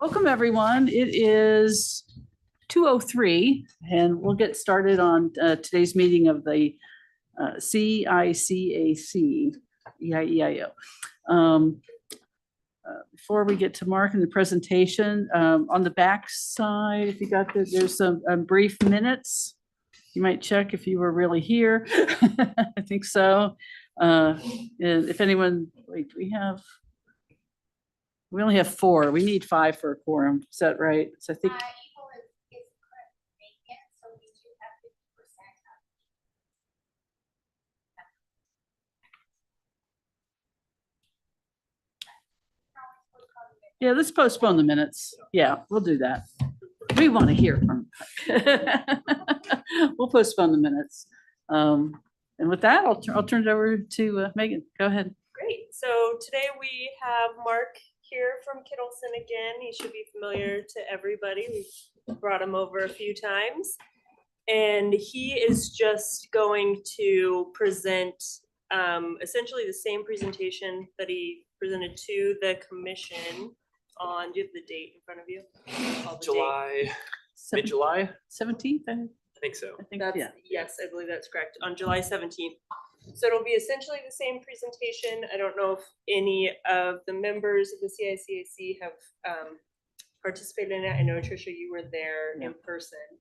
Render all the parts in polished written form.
Welcome, everyone. It is 2:03, and we'll get started on today's meeting of the CICAC EIEIO. Before we get to Mark and the presentation, on the back side, if you got there's some brief minutes. You might check if you were really here. I think so. And if anyone, wait, we only have 4. We need 5 for a quorum. Is that right? So I think. Evil is currently vacant, so we do have 50%. Yeah, let's postpone the minutes. Yeah, we'll do that. We want to hear from. We'll postpone the minutes. And with that, I'll turn it over to Megan. Go ahead. Great. So today we have Mark here from Kittleson again. He should be familiar to everybody. We've brought him over a few times. And he is just going to present essentially the same presentation that he presented to the commission on, do you have the date in front of you? Mid-July? 17th? I think so. I think, That's, yeah. yes, I believe that's correct, on July 17th. So it'll be essentially the same presentation. I don't know if any of the members of the CICAC have participated in it. I know, Tricia, you were there in person.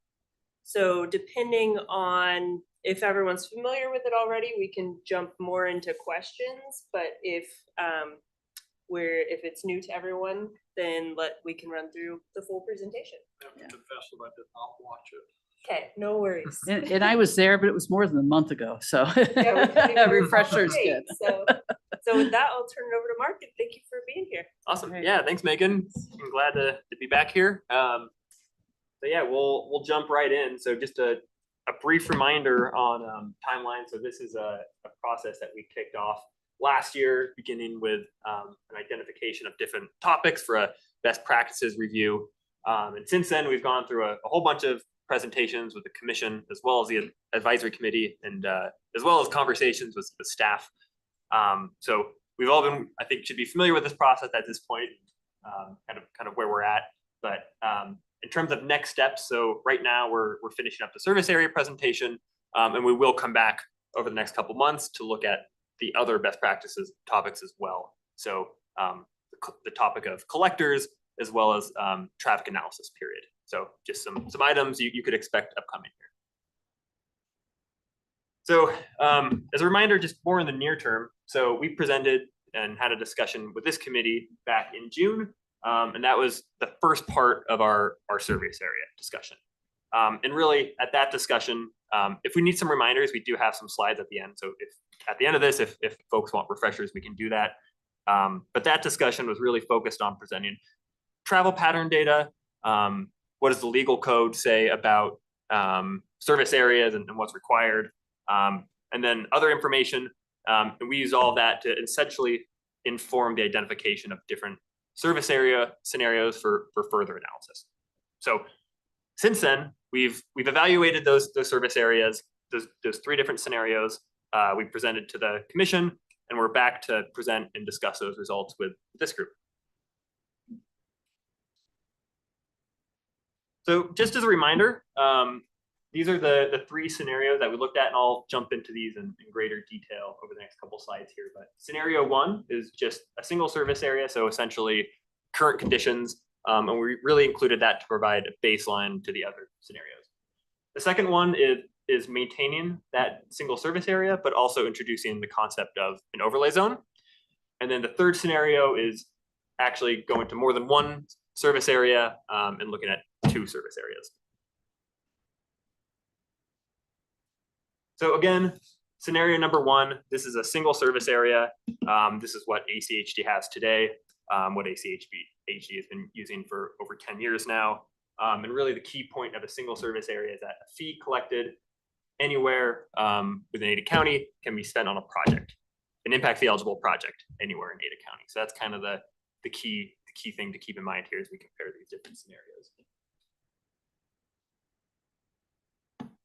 So depending on if everyone's familiar with it already, we can jump more into questions. But if it's new to everyone, then we can run through the full presentation. I have to confess that I did not watch it. Okay, no worries. And I was there, but it was more than a month ago. So Yeah, a refresher is good. So with that, I'll turn it over to Mark, and thank you for being here. Awesome. Right. Yeah, thanks, Megan. I'm glad to be back here. So yeah, we'll jump right in. So just a brief reminder on timeline. So this is a process that we kicked off last year, beginning with an identification of different topics for a best practices review. And since then, we've gone through a whole bunch of presentations with the commission, as well as the advisory committee, and as well as conversations with the staff. So we've all been, I think, should be familiar with this process at this point, kind of where we're at. But in terms of next steps, so right now we're finishing up the service area presentation, and we will come back over the next couple months to look at the other best practices topics as well. So the topic of collectors, as well as traffic analysis period. So just some items you could expect upcoming here. So as a reminder, just more in the near term. So we presented and had a discussion with this committee back in June. And that was the first part of our service area discussion. And really at that discussion, if we need some reminders, we do have some slides at the end. So if at the end of this, if folks want refreshers, we can do that. But that discussion was really focused on presenting travel pattern data. What does the legal code say about service areas and what's required? And then other information. And we use all of that to essentially inform the identification of different service area scenarios for further analysis. So since then, we've evaluated those service areas, those 3 different scenarios. We presented to the commission, and we're back to present and discuss those results with this group. So just as a reminder, these are the 3 scenarios that we looked at, and I'll jump into these in greater detail over the next couple slides here. But scenario 1 is just a single service area, so essentially current conditions, and we really included that to provide a baseline to the other scenarios. The second one is maintaining that single service area, but also introducing the concept of an overlay zone. And then the third scenario is actually going to more than 1 service area and looking at 2 service areas. So again, scenario number 1, this is a single service area. This is what ACHD has today, what ACHD has been using for over 10 years now. And really the key point of a single service area is that a fee collected anywhere within Ada County can be spent on a project, an impact fee eligible project anywhere in Ada County. So that's kind of the key thing to keep in mind here as we compare these different scenarios.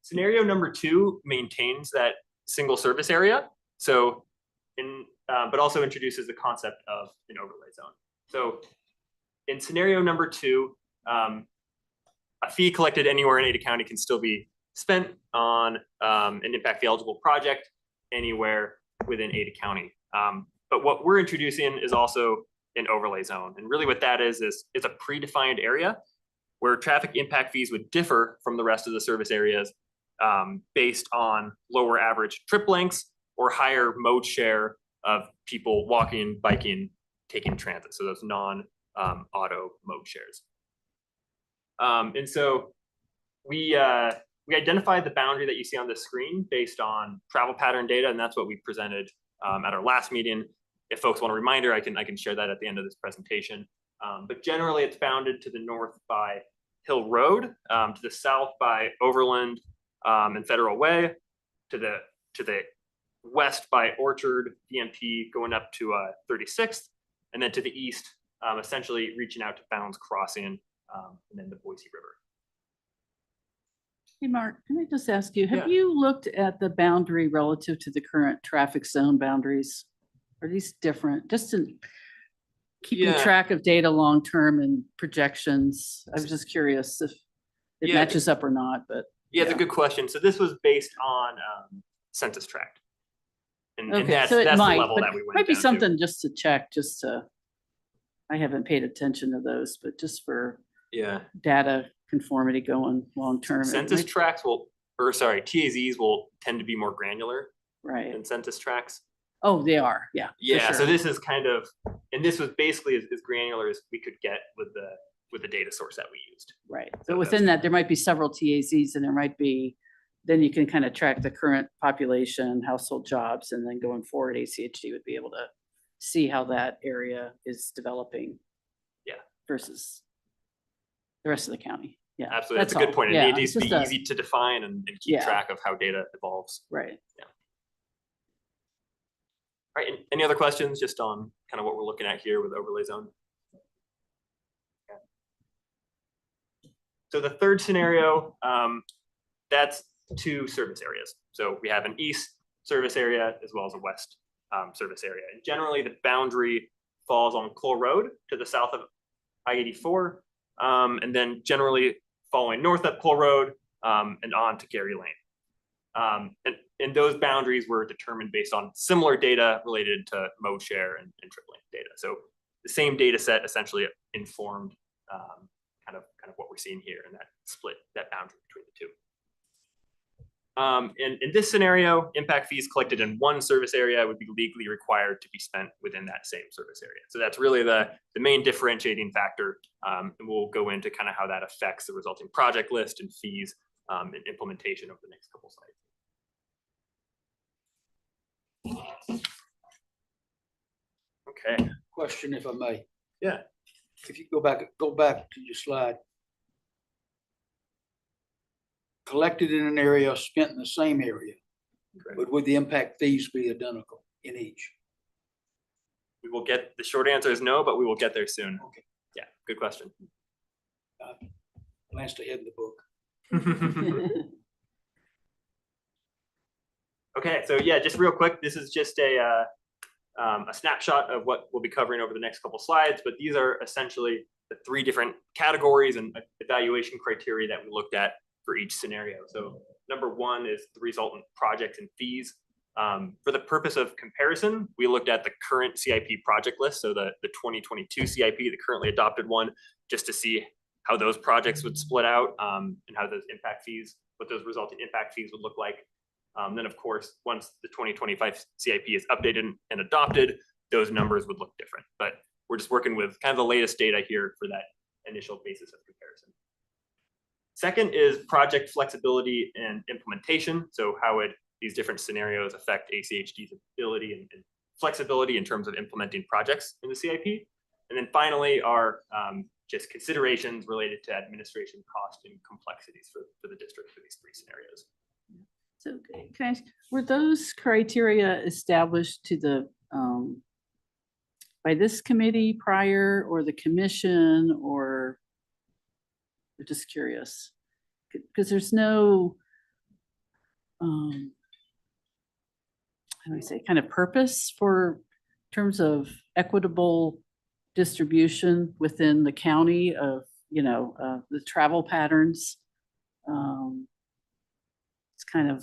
Scenario number 2 maintains that single service area. So but also introduces the concept of an overlay zone. So in scenario number 2, a fee collected anywhere in Ada County can still be spent on an impact fee eligible project anywhere within Ada County. But what we're introducing is also an overlay zone. And really what that is it's a predefined area where traffic impact fees would differ from the rest of the service areas based on lower average trip lengths or higher mode share of people walking, biking, taking transit. So those non-auto mode shares. And so we identified the boundary that you see on the screen based on travel pattern data, and that's what we presented at our last meeting. If folks want a reminder, I can share that at the end of this presentation. But generally, it's bounded to the north by Hill Road, to the south by Overland and Federal Way, to the west by Orchard, DMP, going up to 36th, and then to the east, essentially reaching out to Bounds Crossing and then the Boise River. Hey, Mark, can I just ask you, have Yeah. you looked at the boundary relative to the current traffic zone boundaries? Are these different? Just to keeping Yeah. track of data long-term and projections. I was just curious if it Yeah. matches up or not, but. Yeah, it's a Yeah. good question. So this was based on census tract. And Okay, that's so it the might, level but that we went might be down to. something just to check, I haven't paid attention to those, but just for Yeah. data conformity going long-term. it Census might- tracts TAZs will tend to be more granular Right. than census tracts. Oh, they are, yeah. for Yeah, so sure. this is kind of, and this was basically as granular as we could get with the data source that we used. Right, So but that's within that, there might be several TAZs and there might be, then you can kind of track the current population, household jobs, and then going forward, ACHD would be able to see how that area is developing. Yeah. Versus the rest of the counny. Yeah. Absolutely, that's a all. good point. It Yeah, needs it's to be just a- easy to define and keep Yeah. track of how data evolves. Right. All right, any other questions just on kind of what we're looking at here with overlay zone? Okay. So the third scenario, that's 2 service areas. So we have an east service area as well as a west service area. And generally the boundary falls on Cole Road to the south of I-84, and then generally following north up Cole Road and on to Gary Lane. And those boundaries were determined based on similar data related to mode share and trip length data. So the same data set essentially informed kind of what we're seeing here in that split, that boundary between the 2. And in this scenario, impact fees collected in one service area would be legally required to be spent within that same service area. So that's really the main differentiating factor. And we'll go into kind of how that affects the resulting project list and fees and implementation over the next couple slides. Okay. Question if I may. Yeah. If you go back to your slide. Collected in an area, spent in the same area, Correct. but would the impact fees be identical in each? We will get, the short answer is no, but we will get there soon. Okay. Yeah, good question. Glanced ahead in the book. Okay, so yeah, just real quick, this is just a snapshot of what we'll be covering over the next couple slides, but these are essentially the 3 different categories and evaluation criteria that we looked at for each scenario. So number 1 is the resultant project and fees. For the purpose of comparison, we looked at the current CIP project list, so the 2022 CIP, the currently adopted one, just to see how those projects would split out and how those impact fees, what those resulting impact fees would look like. Then of course, once the 2025 CIP is updated and adopted, those numbers would look different. But we're just working with kind of the latest data here for that initial basis of comparison. Second is project flexibility and implementation. So how would these different scenarios affect ACHD's ability and flexibility in terms of implementing projects in the CIP? And then finally are just considerations related to administration cost and complexities for the district for these 3 scenarios. So, can were those criteria established to the, by this committee prior or the commission, or I'm just curious? Because there's no, how do I say, kind of purpose for terms of equitable distribution within the county of, the travel patterns. It's kind of,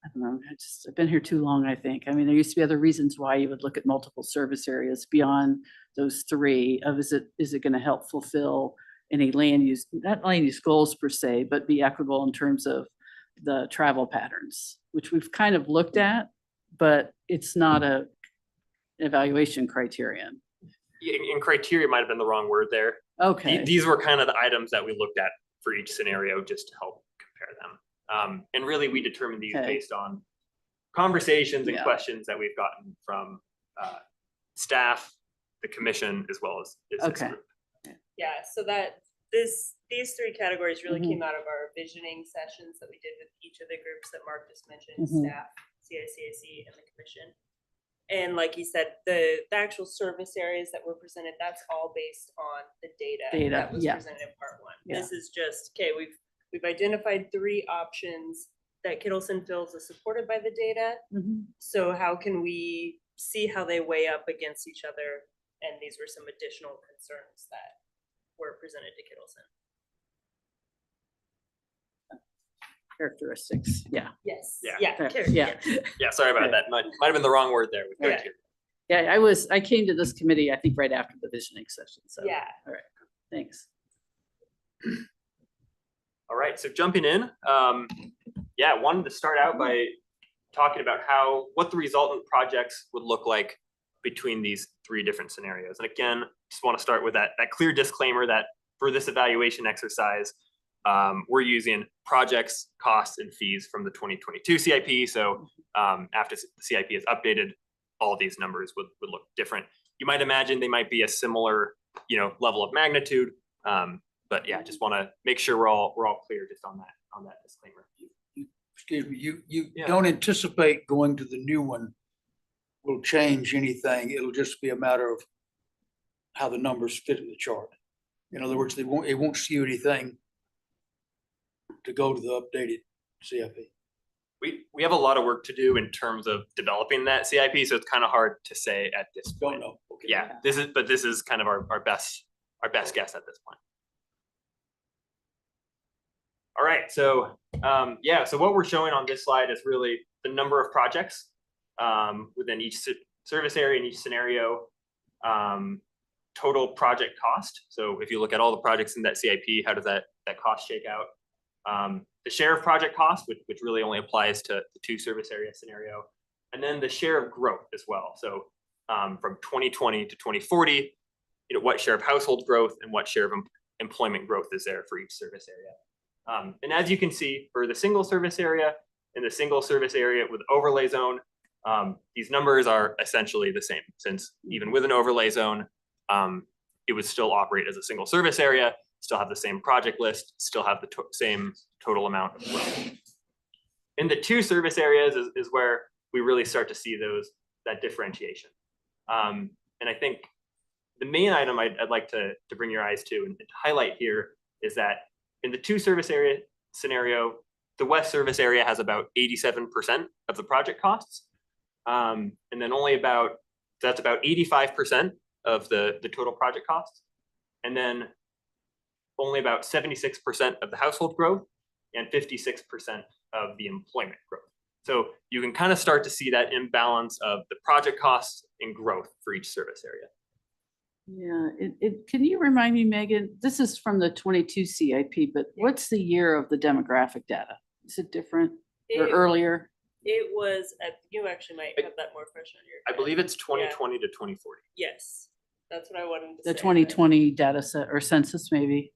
I don't know, I've been here too long, I think. I mean, there used to be other reasons why you would look at multiple service areas beyond those three of, is it going to help fulfill any land use, not land use goals per se, but be equitable in terms of the travel patterns, which we've kind of looked at, but it's not an evaluation criterion. Yeah, and criteria might have been the wrong word there. Okay. These were kind of the items that we looked at for each scenario just to help compare them. And really, we determined these Okay. based on conversations and Yeah. questions that we've gotten from staff, the commission, as well as this Okay. group. Yeah, so these three categories really Mhm. came out of our visioning sessions that we did with each of the groups that Mark just mentioned, Mhm. staff, CICAC, and the commission. And like he said, the actual service areas that were presented, that's all based on the data that was yeah. presented in part one. Yeah. This is just, okay, we've identified three options that Kittleson feels is supported by the data. Mhm. So how can we see how they weigh up against each other? And these were some additional concerns that were presented to Kittleson. Characteristics, yeah. Yes. Yeah. Yeah. Yeah, sorry about Okay. that. Might have been the wrong word there with Yeah. criteria. Yeah, I came to this committee, I think, right after the visioning session, so. Yeah. All right, thanks. All right, so jumping in, wanted to start out by talking about what the resultant projects would look like between these three different scenarios. And again, just want to start with that clear disclaimer that for this evaluation exercise, we're using projects, costs, and fees from the 2022 CIP. So after the CIP is updated, all these numbers would look different. You might imagine they might be a similar, level of magnitude. But yeah, just want to make sure we're all clear just on that disclaimer. Excuse me, you Yeah. don't anticipate going to the new one will change anything. It'll just be a matter of how the numbers fit in the chart. In other words, it won't skew anything to go to the updated CIP. We have a lot of work to do in terms of developing that CIP, so it's kind of hard to say at this Don't point. know. Okay. Yeah, this is kind of our best guess at this point. All right, so so what we're showing on this slide is really the number of projects within each service area in each scenario, total project cost. So if you look at all the projects in that CIP, how does that cost shake out? The share of project cost, which really only applies to the two service area scenario, and then the share of growth as well. So from 2020 to 2040, what share of household growth and what share of employment growth is there for each service area. And as you can see, for the single service area and the single service area with overlay zone, these numbers are essentially the same, since even with an overlay zone, it would still operate as a single service area, still have the same project list, still have the same total amount of growth. In the two service areas is where we really start to see that differentiation. And I think the main item I'd like to bring your eyes to and to highlight here is that in the two service area scenario, the west service area has about 87% of the project costs. And then that's about 85% of the total project costs. And then only about 76% of the household growth and 56% of the employment growth. So you can kind of start to see that imbalance of the project costs and growth for each service area. Yeah, can you remind me, Megan, this is from the 22 CIP, but what's the year of the demographic data? Is it different or earlier? It was, you actually might have that more fresh on your. I believe it's 2020 to 2040. Yes, that's what I wanted to say. The 2020 data set or census maybe,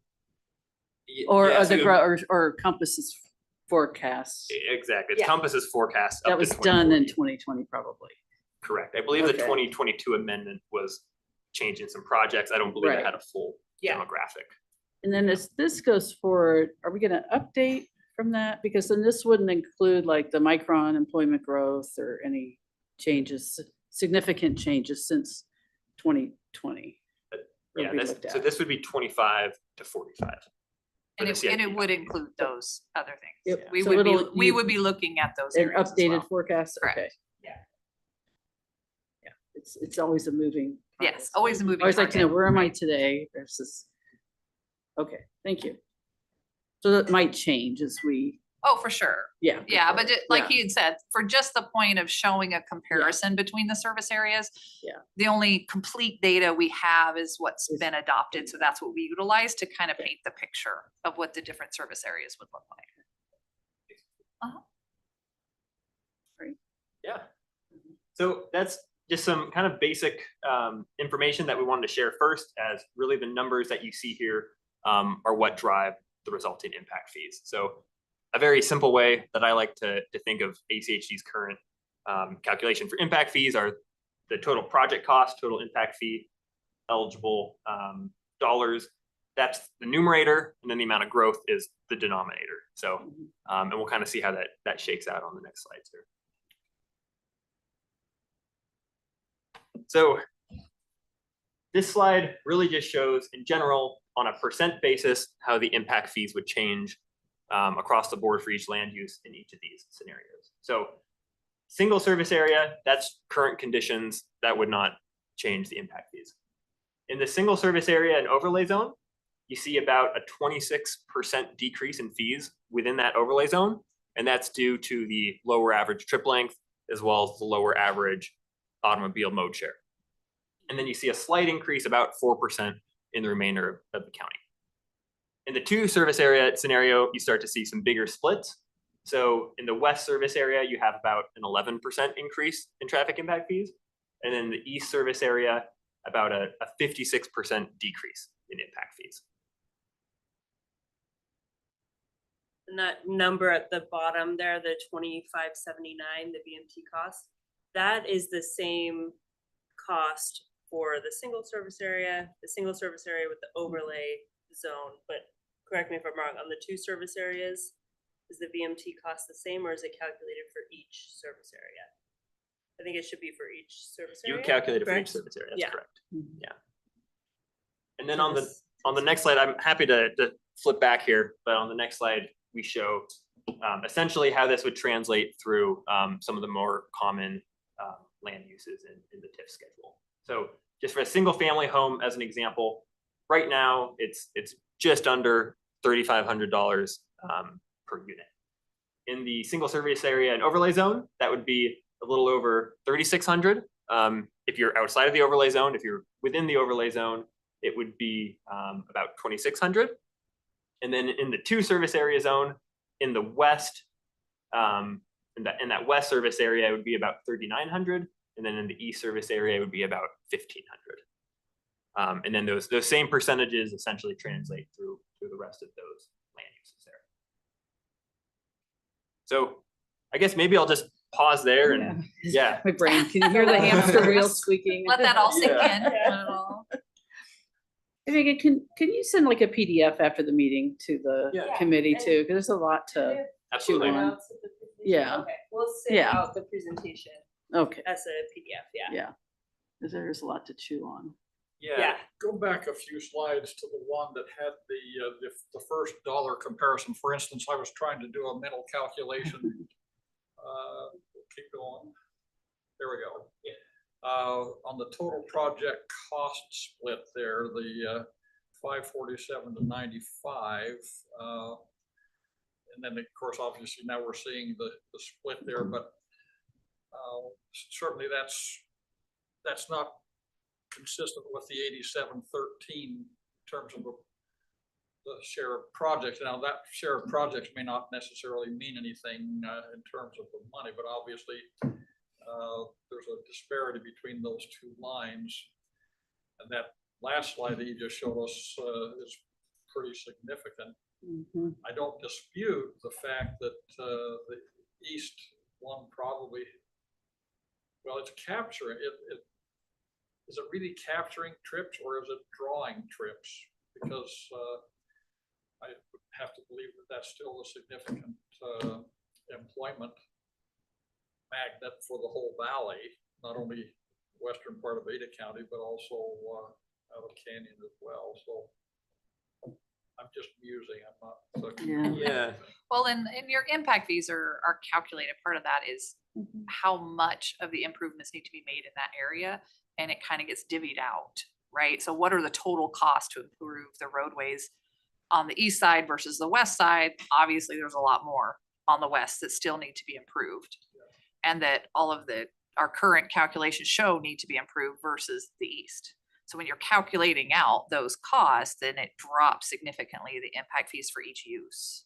or Yeah, the so or Compass's forecast exactly. It's Yeah. Compass's forecast. that up to was done in 2040. 2020 probably. Correct. I believe the Okay. 2022 amendment was changing some projects. I don't believe it Right. had a full Yeah. demographic. And then as this goes forward, are we gonna update from that? Because then this wouldn't include like the micron employment growth or any changes, significant changes since 2020. Yeah, we looked so at. this would be 25 to 45. for And the it CIP. would include those other things. Yep. We So would be, it'll- we you- would be looking at those An areas as updated well. forecast, Correct. okay. Yeah. Yeah, it's always a moving Yes, always a moving I always like to know, target. where am I today versus, okay, thank you. So that might change as we, Oh, for sure. yeah. Yeah, but like Yeah. he had said, for just the point of showing a comparison between the service areas. Yeah. The only complete data we have is what's Is- been adopted, so that's what we utilize to kind of paint the picture of what the different service areas would look like. Yeah. So that's just some kind of basic information that we wanted to share first, as really the numbers that you see here are what drive the resulting impact fees. So a very simple way that I like to think of ACHD's current calculation for impact fees are the total project cost, total impact fee, eligible dollars. That's the numerator, and then the amount of growth is the denominator. So, and we'll kind of see how that shakes out on the next slides here. So this slide really just shows, in general, on a percent basis, how the impact fees would change across the board for each land use in each of these scenarios. So single service area, that's current conditions, that would not change the impact fees. In the single service area and overlay zone, you see about a 26% decrease in fees within that overlay zone, and that's due to the lower average trip length as well as the lower average automobile mode share. And then you see a slight increase, about 4%, in the remainder of the county. In the two service area scenario, you start to see some bigger splits. So in the west service area, you have about an 11% increase in traffic impact fees. And in the east service area, about a 56% decrease in impact fees. And that number at the bottom there, the 2579, the BMT cost, that is the same cost for the single service area with the overlay zone. But correct me if I'm wrong, on the two service areas, is the VMT cost the same, or is it calculated for each service area? I think it should be for each service You area. would calculate it for each correct? service area, that's Yeah. correct. Mhm. Yeah. And then So on the this- next slide, I'm happy to flip back here, but on the next slide, we show essentially how this would translate through some of the more common land uses in the TIF schedule. So just for a single family home, as an example, right now it's just under $3,500 per unit. In the single service area and overlay zone, that would be a little over $3,600. If you're outside of the overlay zone, if you're within the overlay zone, it would be about $2,600. And then in the two service area zone, in the west, in that west service area, it would be about $3,900. And then in the east service area, it would be about $1,500. And then those same percentages essentially translate through the rest of those land uses there. So I guess maybe I'll just pause there and yeah. My brain, can you hear the hamster wheel squeaking? Let that all sink in. Yeah. Let it all- Hey, Megan, can you send like a PDF after the meeting to the Yeah. committee and- too? Because there's a lot to, Absolutely. on. Notes of the presentation? Yeah. Okay, we'll send Yeah. out the presentation okay, as a PDF, yeah. yeah. Because there's a lot to chew on. Yeah. Go back a few slides to the one that had the first dollar comparison. For instance, I was trying to do a mental calculation. Keep going. There we go. On the total project cost split there, the 547 to 95. And then of course, obviously now we're seeing the split there, but certainly that's not consistent with the 8713 in terms of the share of projects. Now that share of projects may not necessarily mean anything in terms of the money, but obviously there's a disparity between those two lines. And that last slide that you just showed us is pretty significant. Mhm. I don't dispute the fact that the east one probably, well, it's capturing it. Is it really capturing trips or is it drawing trips? Because I would have to believe that that's still a significant employment magnet for the whole valley, not only western part of Ada County, but also out of Canyon as well. So I'm just musing. I'm not. Yeah. Well, and your impact fees are calculated. Part of that is Mhm. how much of the improvements need to be made in that area. and it kind of gets divvied out, right? So what are the total costs to improve the roadways on the east side versus the west side? Obviously, there's a lot more on the west that still need to be improved. And that all of our current calculations show need to be improved versus the east. So when you're calculating out those costs, then it drops significantly the impact fees for each use.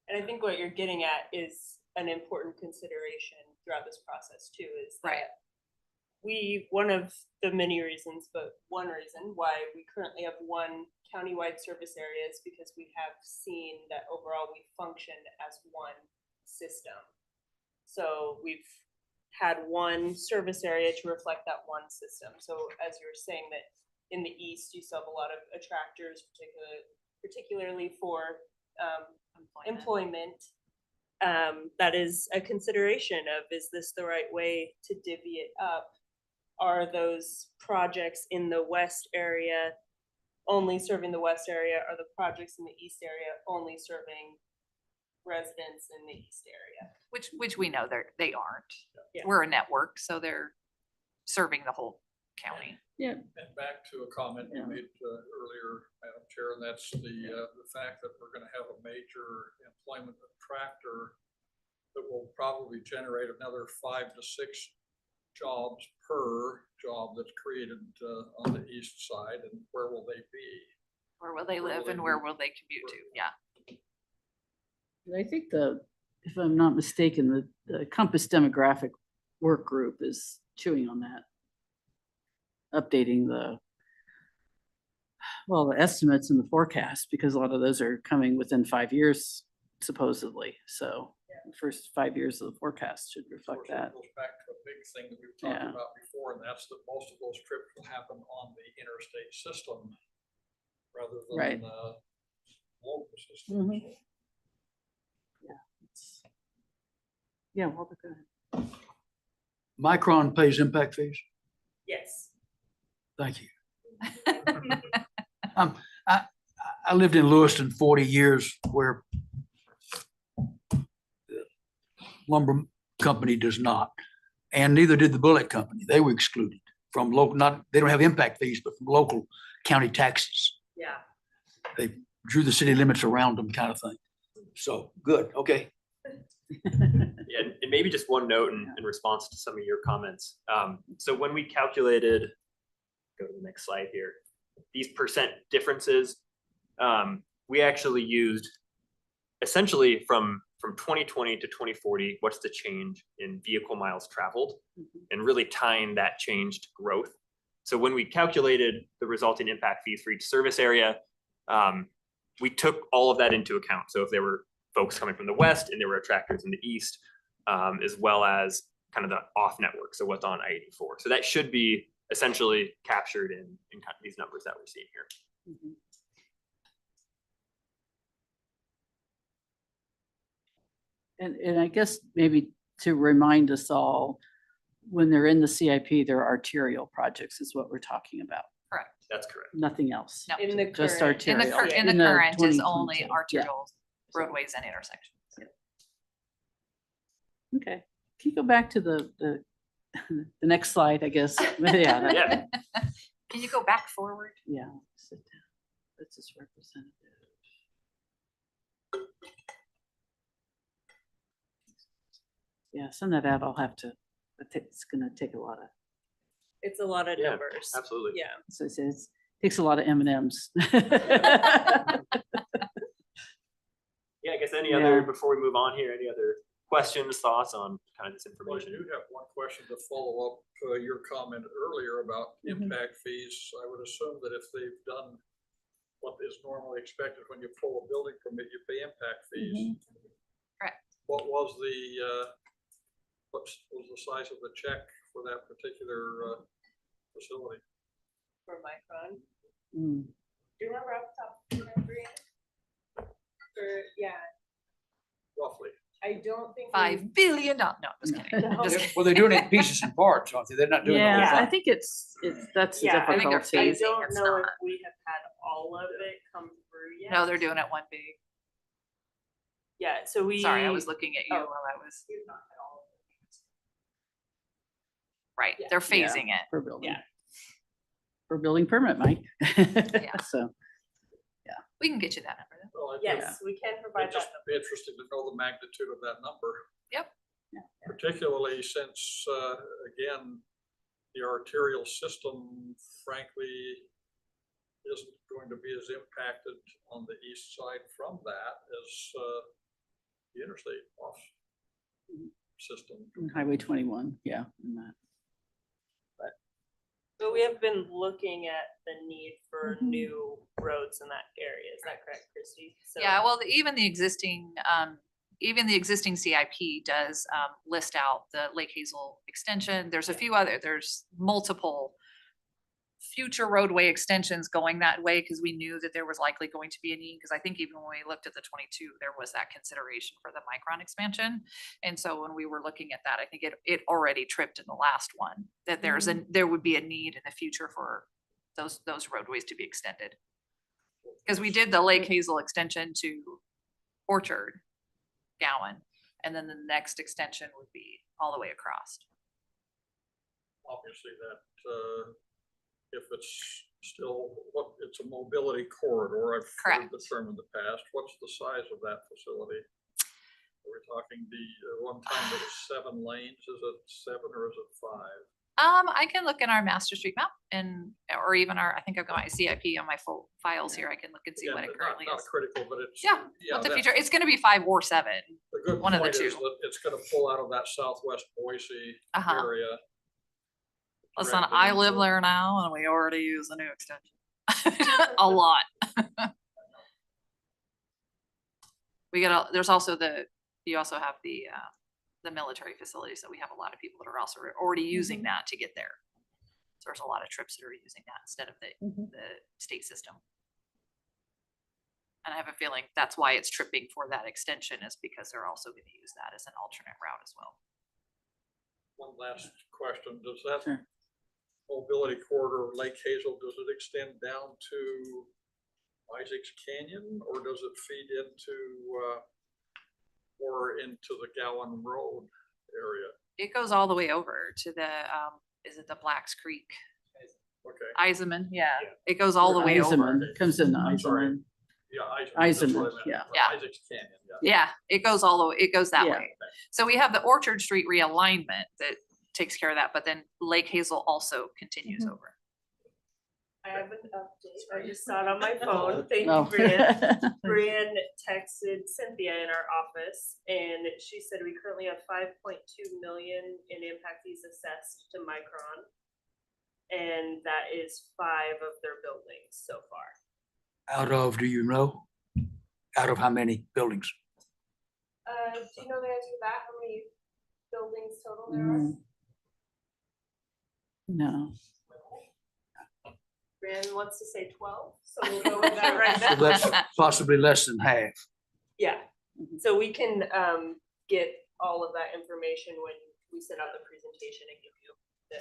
And I think what you're getting at is an important consideration throughout this process too, is Right. that one of the many reasons, but one reason why we currently have one countywide service area is because we have seen that overall we function as one system. So we've had one service area to reflect that one system. So as you were saying that in the east, you still have a lot of attractors, particularly for employment. That is a consideration of, is this the right way to divvy it up? Are those projects in the west area only serving the west area? Are the projects in the east area only serving residents in the east area? Which we know they aren't. Yeah. We're a network, so they're serving the whole county. Yeah, And back to a comment you Yeah. made earlier, Madam Chair, and that's the fact that we're gonna have a major employment attractor that will probably generate another 5 to 6 jobs per job that's created on the east side, and where will they be? Where will they Where will live they and where be? will they commute to? Yeah. I think if I'm not mistaken, the Compass Demographic Work Group is chewing on that. Updating the estimates and the forecast, because a lot of those are coming within 5 years supposedly. So the first 5 years of the forecast should Of reflect course, that. it goes back to a big thing that we've talked Yeah. about before, and that's that most of those trips will happen on the interstate system rather Right. than local system. Mhm. Yeah, well, go ahead. Micron pays impact fees. Yes. Thank you. I lived in Lewiston 40 years, where the lumber company does not, and neither did the bullet company. They were excluded from local, they don't have impact fees, but from local county taxes. Yeah. They drew the city limits around them, kind of thing. So, good, okay. Yeah, and maybe just one note in response to some of your comments. So when we calculated, go to the next slide here, these percent differences, we actually used essentially from 2020 to 2040, what's the change in vehicle miles traveled, and really tying that change to growth. So when we calculated the resulting impact fees for each service area, we took all of that into account. So if there were folks coming from the west and there were attractors in the east, as well as kind of the off network, so what's on I-84. So that should be essentially captured in kind of these numbers that we're seeing here. Mhm. And I guess maybe to remind us all, when they're in the CIP, they're arterial projects is what we're talking about, Correct. That's correct. nothing else. No. In the Just current. In the, arterial. in the current is 2022, only yeah. arterial roadways and intersections. Okay, can you go back to the the next slide, I guess? Yeah, that- Yeah. Can you go back forward? yeah. Sit down. That's just representative. Yeah, send that out. I'll have to, it's gonna take a lot of, It's a lot of Yeah, numbers. absolutely. Yeah. so it says, takes a lot of M&Ms. Yeah, I guess any Yeah. other, before we move on here, any other questions, thoughts on kind of this Well, I information? do have one question to follow up to your comment earlier about Mhm. impact fees. I would assume that if they've done what is normally expected when you pull a building permit, you pay impact fees. Correct. What was what was the size of the check for that particular facility? For Micron. Mm. Do you remember off the top of your head, Brianna? Yeah, Roughly. I don't think. $5 billion. No, just kidding. No. Just kidding. Well, they're doing it in pieces and parts, aren't they? They're not doing it all the Yeah, I time. think that's the Yeah, I think they're difficulty. I phasing, don't it's know if not. we have had all of it come through yet. No, they're doing it one big. Yeah, so we. Sorry, I was looking at you Oh. while I was. We've not had all of right? Yeah. They're Yeah. phasing it. For building. Yeah. For building permit, Mike. So, We can get you that number. Well, Yes, we can provide it'd just that. be interesting to know the magnitude of that number. Yep. Particularly since, again, the arterial system frankly isn't going to be as impacted on the east side from that as the interstate off system. and Highway 21, yeah. and that. But we have been looking at the need for Mhm. new roads in that area. Is that correct, Christy? So- Yeah, well, even the existing CIP does list out the Lake Hazel extension. There's a few there's multiple future roadway extensions going that way because we knew that there was likely going to be a need. Because I think even when we looked at the 22, there was that consideration for the Micron expansion. And so when we were looking at that, I think it already tripped in the last one that there would be a need in the future for those roadways to be extended. Because we did the Lake Hazel extension to Orchard, Gowan, and then the next extension would be all the way across. Obviously that, if it's still, it's a mobility corridor, I've heard the Correct. term in the past, what's the size of that facility? Are we talking one time it was 7 lanes, is it 7 or is it 5? I can look in our master street map or even I think I've got my CIP on my full files here. I can look and see Again, what it but currently not is. critical, but it's. Yeah, what the that's- future, it's gonna be 5 or 7. The good one of the point is two. that it's gonna pull out of that southwest Boise Uh-huh. area. Listen, directly I live into- there now and we already use a new extension. A lot. There's also you also have the military facilities that we have a lot of people that are also already using that to get there. So there's a lot of trips that are using that instead of the state system. And I have a feeling that's why it's tripping for that extension is because they're also going to use that as an alternate route as well. One last question, does that Sure. mobility corridor, Lake Hazel, does it extend down to Isaac's Canyon or does it feed into, or into the Gowan Road area? It goes all the way over to the, is it the Blacks Creek? Okay, Eisenman, yeah. Yeah. It goes all the way over. Eisenman, comes in I'm sorry. Eisenman. yeah, Isaac's. Eisenman, yeah. Yeah. Isaac's Canyon, yeah. Yeah, it goes all the way, it goes that Yeah. way. So we have the Orchard Street realignment that takes care of that, but then Lake Hazel also continues over. I have an update. I just saw it on my phone. Thank Oh. you, Brian. Brian texted Cynthia in our office and she said we currently have 5.2 million in impact fees assessed to Micron. And that is 5 of their buildings so far. Out of, do you know? Out of how many buildings? Do you know the answer to that? How many buildings total there are? No. Brian wants to say 12, so we'll go with that right So now. that's possibly less than half. Yeah, Mhm. so we can get all of that information when we send out the presentation and give you the,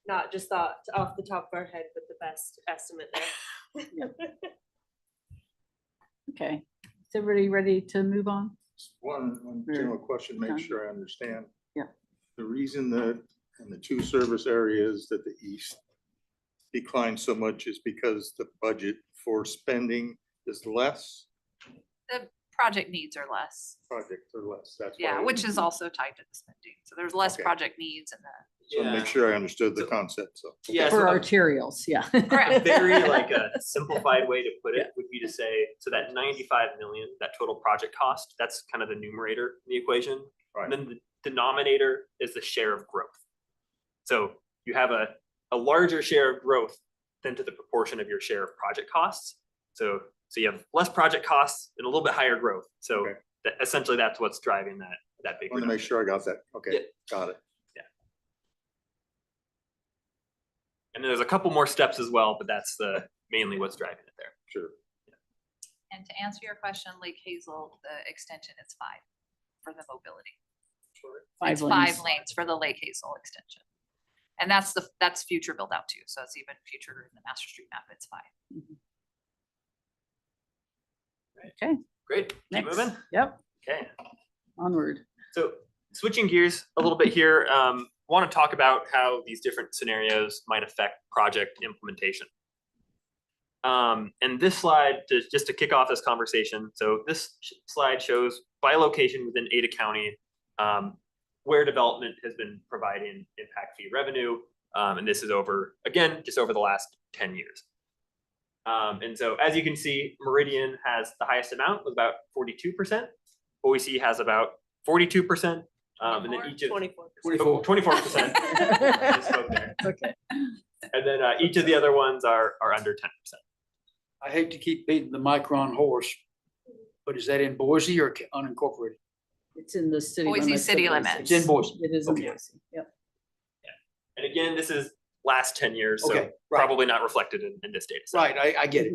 not just off the top of our head, but the best estimate there. Okay. Is everybody ready to move on? One Very general question, make done. sure I understand. Yeah. The reason that in the 2 service areas that the east declined so much is because the budget for spending is less, The project needs are less. projects are less, that's why. Yeah, which is also tied to the spending. So there's less Okay. project needs in that. So to make sure I understood the So- concept, so. Yeah, For so a arterials, yeah. Correct. very like a simplified way to put it would be to say, so that 95 million, that total project cost, that's kind of the numerator in the equation. Right. And then the denominator is the share of growth. So you have a larger share of growth than to the proportion of your share of project costs. So you have less project costs and a little bit higher growth. So Okay. essentially that's what's driving that big. I want to make reduction. sure I got that. Yeah. Okay, got it. And then there's a couple more steps as well, but that's mainly what's driving it there. Sure. And to answer your question, Lake Hazel, the extension is 5 for the mobility. It's 5 lanes for the Lake Hazel extension. And that's future build out too. So it's even future in the master street map, it's 5. Okay, Great, keep next. moving. Yep, Okay. onward. So switching gears a little bit here, want to talk about how these different scenarios might affect project implementation. And this slide, just to kick off this conversation, so this slide shows by location within Ada County where development has been providing impact fee revenue. And this is over, again, just over the last 10 years. And so as you can see, Meridian has the highest amount with about 42%. Boise has about 42%. And then each of 24%. 24%. Just spoke there. Okay. And then each of the other ones are under 10%. I hate to keep beating the Micron horse, but is that in Boise or unincorporated? It's in the city Boise limits. of city Boise. limits. It's in Boise. It is in Okay. Boise, yep. And again, this is last 10 years, so Okay, right. probably not reflected in this data set. Right, I get it.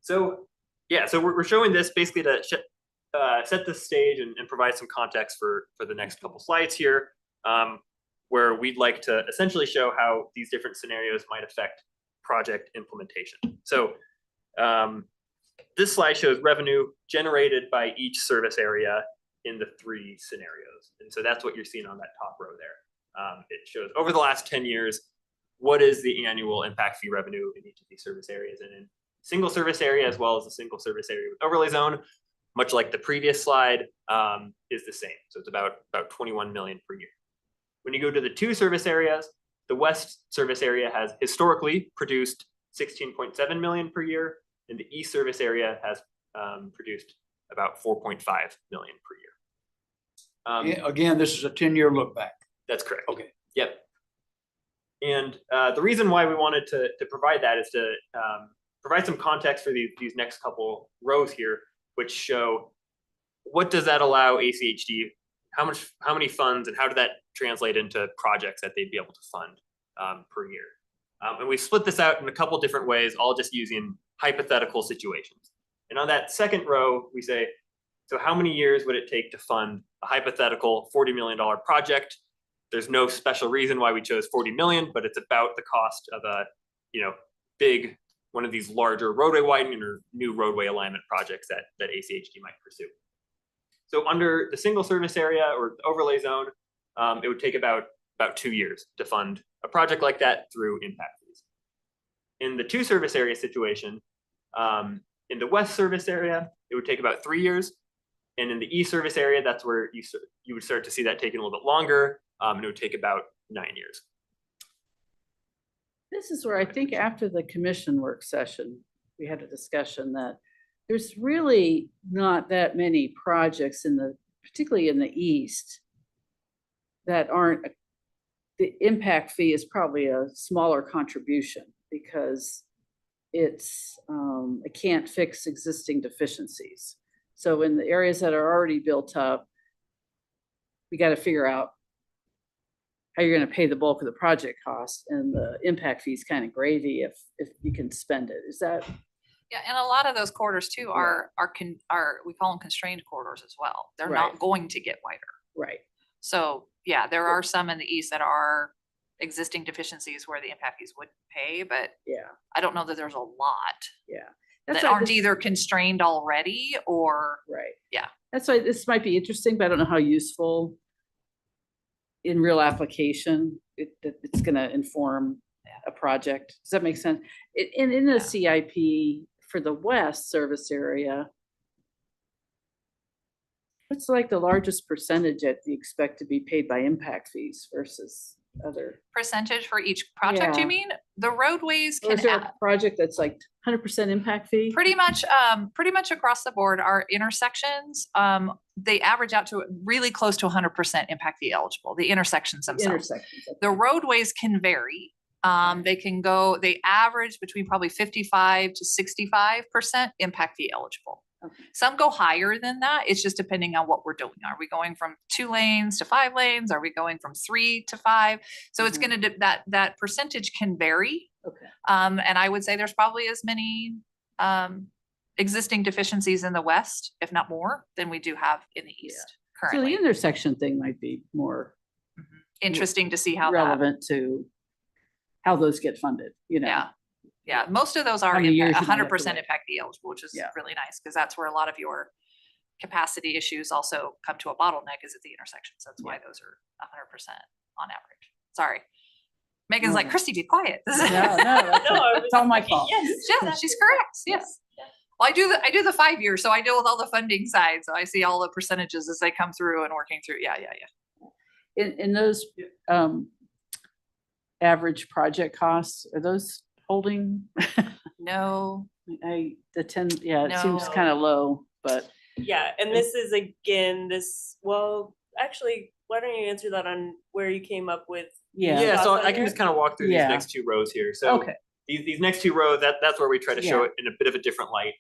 So, yeah, so we're showing this basically to set the stage and provide some context for the next couple slides here, where we'd like to essentially show how these different scenarios might affect project implementation. So this slide shows revenue generated by each service area in the 3 scenarios. And so that's what you're seeing on that top row there. It shows over the last 10 years, what is the annual impact fee revenue in each of these service areas, and in single service area as well as a single service area with overlay zone, much like the previous slide, is the same. So it's about 21 million per year. When you go to the 2 service areas, the West service area has historically produced 16.7 million per year, and the East service area has produced about 4.5 million per year. Yeah, again, this is a 10-year look back. That's correct. Okay. Yep. And the reason why we wanted to provide that is to provide some context for these next couple rows here, which show what does that allow ACHD, how many funds, and how did that translate into projects that they'd be able to fund per year. And we split this out in a couple different ways, all just using hypothetical situations. And on that second row, we say, so how many years would it take to fund a hypothetical $40 million project? There's no special reason why we chose 40 million, but it's about the cost of a, big, one of these larger roadway widening or new roadway alignment projects that ACHD might pursue. So under the single service area or overlay zone, it would take about 2 years to fund a project like that through impact fees. In the 2 service area situation, in the West service area, it would take about 3 years. And in the East service area, that's where you would start to see that taking a little bit longer. And it would take about 9 years. This is where I think after the commission work session, we had a discussion that there's really not that many projects particularly in the East, that aren't, the impact fee is probably a smaller contribution because it can't fix existing deficiencies. So in the areas that are already built up, we got to figure out how you're going to pay the bulk of the project cost, and the impact fee is kind of gravy if you can spend it. Is that? Yeah, and a lot of those corridors too are we call them constrained corridors as well. They're Right. not going to get wider. Right. So yeah, there are some in the East that are existing deficiencies where the impact fees would pay, but Yeah. I don't know that there's a lot Yeah. that why aren't this- either constrained already or Right. Yeah. That's why this might be interesting, but I don't know how useful in real application it's going to inform a project. Does that make sense? In the Yeah. CIP for the West service area, what's like the largest percentage that you expect to be paid by impact fees versus other? percentage for each project, Yeah. you mean? The roadways Or is can there a project that's like 100% impact fee? pretty much across the board, our intersections, they average out to really close to 100% impact fee eligible, the intersections themselves. Intersections. okay. The roadways can vary. They average between probably 55 to 65% impact fee eligible. Okay. Some go higher than that. It's just depending on what we're doing. Are we going from 2 lanes to 5 lanes? Are we going from 3 to 5? So it's Mhm. gonna, that percentage can vary. Okay. And I would say there's probably as many existing deficiencies in the West, if not more, than we do have in the East So the currently. intersection thing might be more Interesting to see how that, relevant to how those get funded, yeah. Yeah, most of those are How many years you might have to 100% wait. impact fee eligible, which is Yeah. really nice, because that's where a lot of your capacity issues also come to a bottleneck is at the intersections. That's why those are 100% on average. Sorry. Megan's like, No. Christy, be quiet. This is- No, that's No, I was- it's all my fault. Yes. Yeah, she's correct. Yes. Well, I do the 5 years, so I deal with all the funding side. So I see all the percentages as they come through and working through. Yeah. In those, average project costs, are those holding? No, The 10, yeah, it seems No. kind of low, but Yeah, and this is again, well, actually, why don't you answer that on where you came up with? yeah. Yeah, so Thoughts on I can here? just kind of walk through these Yeah. next two rows here. So Okay, these next two rows, that's where we try to show Yeah. it in a bit of a different light.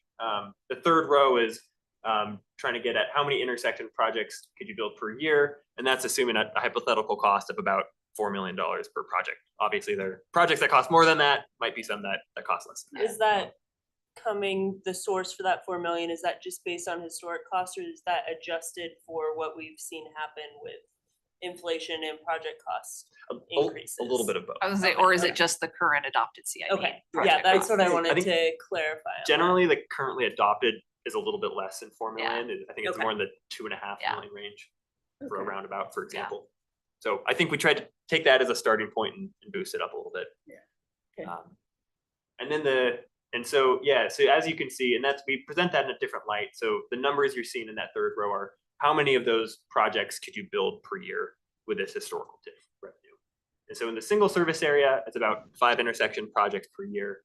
The third row is trying to get at how many intersection projects could you build per year? And that's assuming a hypothetical cost of about $4 million per project. Obviously, there are projects that cost more than that, might be some that cost less than that. Is that the source for that 4 million, is that just based on historic costs, or is that adjusted for what we've seen happen with inflation and project costs increases? A little bit of both. I was gonna say, or is it just the current adopted CIP? Okay, yeah, project that's cost? what I I wanted think to clarify. on that. Generally, the currently adopted is a little bit less than 4 Yeah. million. I think it's Okay. more in the 2.5 Yeah. million range for a Okay. roundabout, for example. So I think we tried to take that as a starting point and boost it up a little bit. Yeah. Okay. And then so as you can see, and we present that in a different light. So the numbers you're seeing in that third row are how many of those projects could you build per year with this historical TIF revenue? And so in the single service area, it's about 5 intersection projects per year.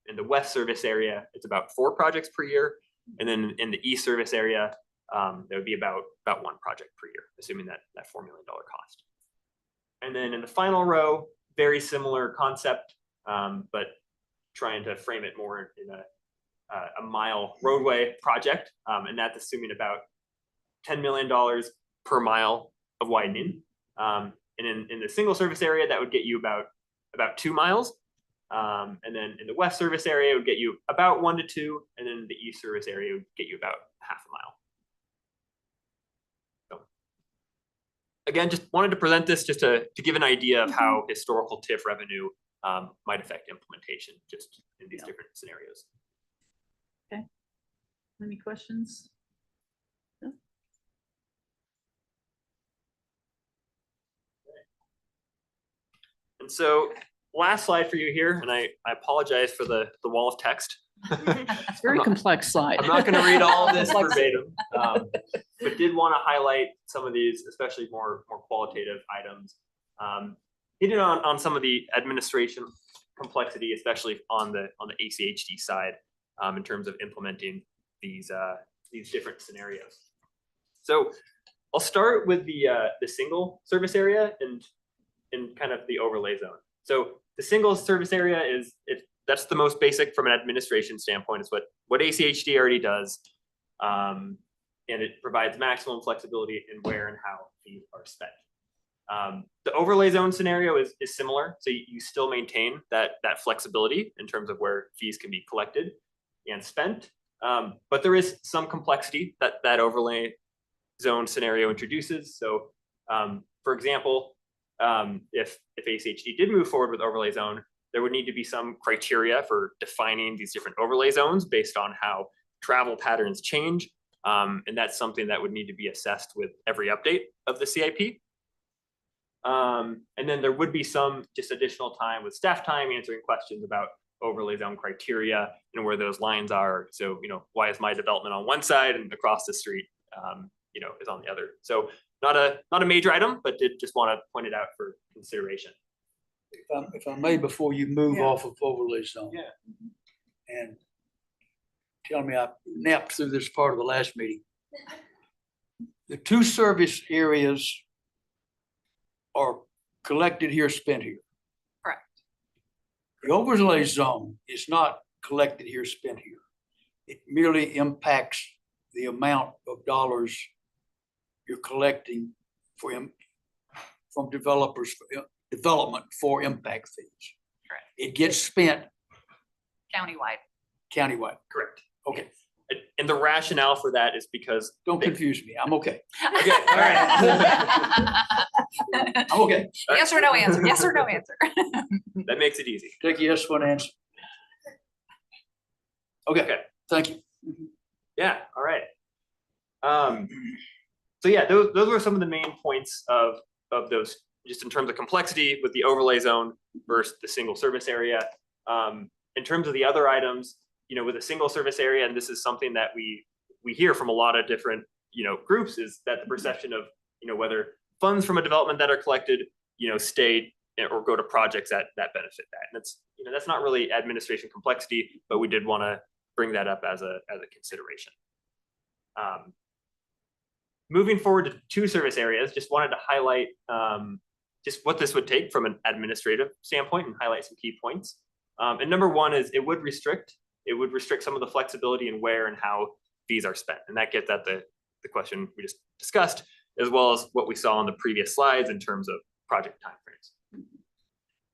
In the west service area, it's about 4 projects per year. And then in the east service area, there would be about 1 project per year, assuming that $4 million cost. And then in the final row, very similar concept, but trying to frame it more in a mile roadway project. And that's assuming about $10 million per mile of widening. And in the single service area, that would get you about 2 miles. And then in the west service area, it would get you about 1 to 2. And then the east service area would get you about half a mile. So, again, just wanted to present this just to give an idea of how historical TIF revenue might affect implementation just in these different scenarios. Any questions? No? And so last slide for you here, and I apologize for the wall of text. It's a very not- complex slide. I'm not going to read all of this Complex. verbatim, but did want to highlight some of these, especially more qualitative items. Hitting on some of the administration complexity, especially on the ACHD side, in terms of implementing these different scenarios. So I'll start with the single service area and kind of the overlay zone. So the single service area that's the most basic from an administration standpoint. It's what ACHD already does, and it provides maximum flexibility in where and how fees are spent. The overlay zone scenario is similar, so you still maintain that flexibility in terms of where fees can be collected and spent, but there is some complexity that overlay zone scenario introduces. So, for example, if ACHD did move forward with overlay zone, there would need to be some criteria for defining these different overlay zones based on how travel patterns change, and that's something that would need to be assessed with every update of the CIP. And then there would be some just additional time with staff time answering questions about overlay zone criteria and where those lines are. So, why is my development on one side and across the street, is on the other? So not a major item, but did just want to point it out for consideration. If I may, before you move Yeah. off of overlay zone. Yeah. And tell me, I napped through this part of the last meeting. The 2 service areas are collected here, spent here. Correct. The overlay zone is not collected here, spent here. It merely impacts the amount of dollars you're collecting from developers for development for impact fees. Correct. It gets spent Countywide. countywide. Correct. Okay, And the rationale for that is because don't confuse me. I'm okay. Okay, all right. I'm okay. Yes or no answer. Yes or no answer. that makes it easy. Take a yes for an answer. Okay, Okay. thank you. Yeah, all right. So yeah, those were some of the main points of those, just in terms of complexity with the overlay zone versus the single service area. In terms of the other items, with a single service area, and this is something that we hear from a lot of different, groups, is that the perception of, whether funds from a development that are collected, stay or go to projects that benefit that. And that's not really administration complexity, but we did want to bring that up as a consideration. Moving forward to 2 service areas, just wanted to highlight just what this would take from an administrative standpoint and highlight some key points. And number one is it would restrict some of the flexibility in where and how fees are spent. And that gets at the question we just discussed, as well as what we saw on the previous slides in terms of project timeframes.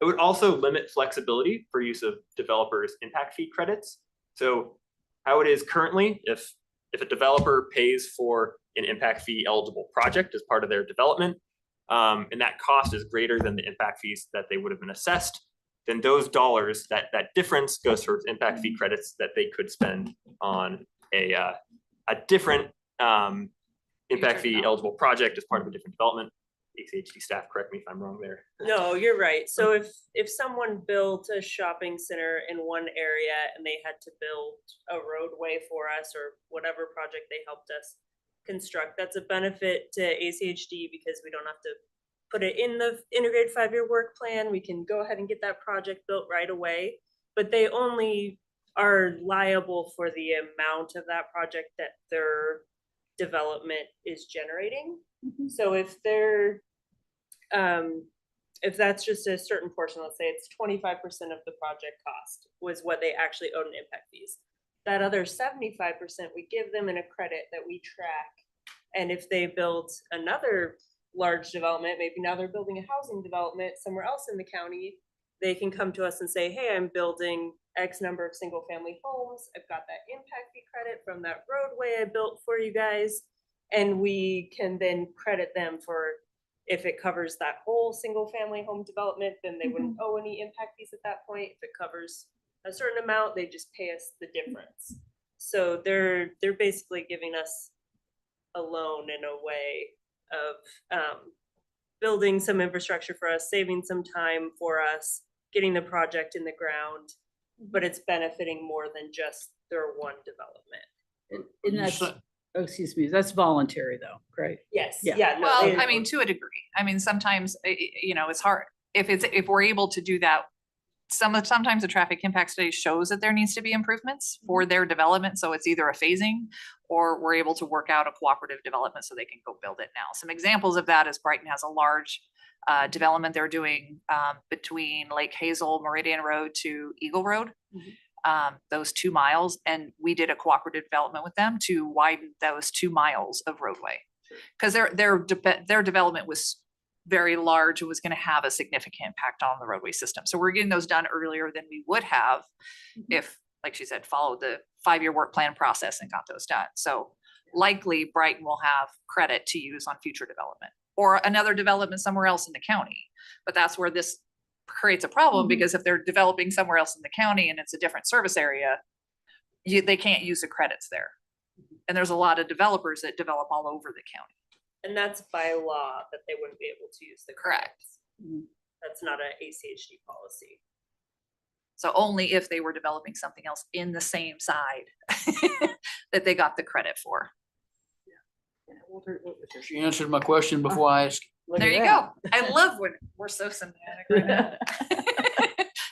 It would also limit flexibility for use of developers' impact fee credits. So how it is currently, if a developer pays for an impact fee eligible project as part of their development, and that cost is greater than the impact fees that they would have been assessed, then those dollars, that difference goes towards impact fee credits that they could spend on a different impact fee eligible project as part of a different development. ACHD staff, correct me if I'm wrong there. No, you're right. So if someone built a shopping center in one area and they had to build a roadway for us or whatever project they helped us construct, that's a benefit to ACHD because we don't have to put it in the integrated 5-year work plan. We can go ahead and get that project built right away, but they only are liable for the amount of that project that their development is generating. So if they're if that's just a certain portion, let's say it's 25% of the project cost was what they actually own in impact fees. That other 75%, we give them in a credit that we track. And if they build another large development, maybe now they're building a housing development somewhere else in the county, they can come to us and say, hey, I'm building X number of single family homes. I've got that impact fee credit from that roadway I built for you guys. And we can then credit them for, if it covers that whole single family home development, then they wouldn't owe any impact fees at that point. If it covers a certain amount, they just pay us the difference. So they're basically giving us a loan in a way of building some infrastructure for us, saving some time for us, getting the project in the ground, but it's benefiting more than just their one development. And that's, oh, excuse me, that's voluntary though, right? Yes, Yeah. yeah. No, Well, I mean, to a degree. I mean, sometimes, it's hard. If we're able to do that, sometimes the traffic impact study shows that there needs to be improvements for their development. So it's either a phasing or we're able to work out a cooperative development so they can go build it now. Some examples of that is Brighton has a large development they're doing between Lake Hazel, Meridian Road to Eagle Road. Those 2 miles, and we did a cooperative development with them to widen those 2 miles of roadway because their development was very large. It was going to have a significant impact on the roadway system. So we're getting those done earlier than we would have if, like she said, followed the 5-year work plan process and got those done. So likely Brighton will have credit to use on future development or another development somewhere else in the county. But that's where this creates a problem because if they're developing somewhere else in the county and it's a different service area, they can't use the credits there. And there's a lot of developers that develop all over the county. And that's by law that they wouldn't be able to use the credits. That's not an ACHD policy. So only if they were developing something else in the same side that they got the credit for. She answered my question before I asked. Look There at you that. go. I love when we're so symbiotic right now.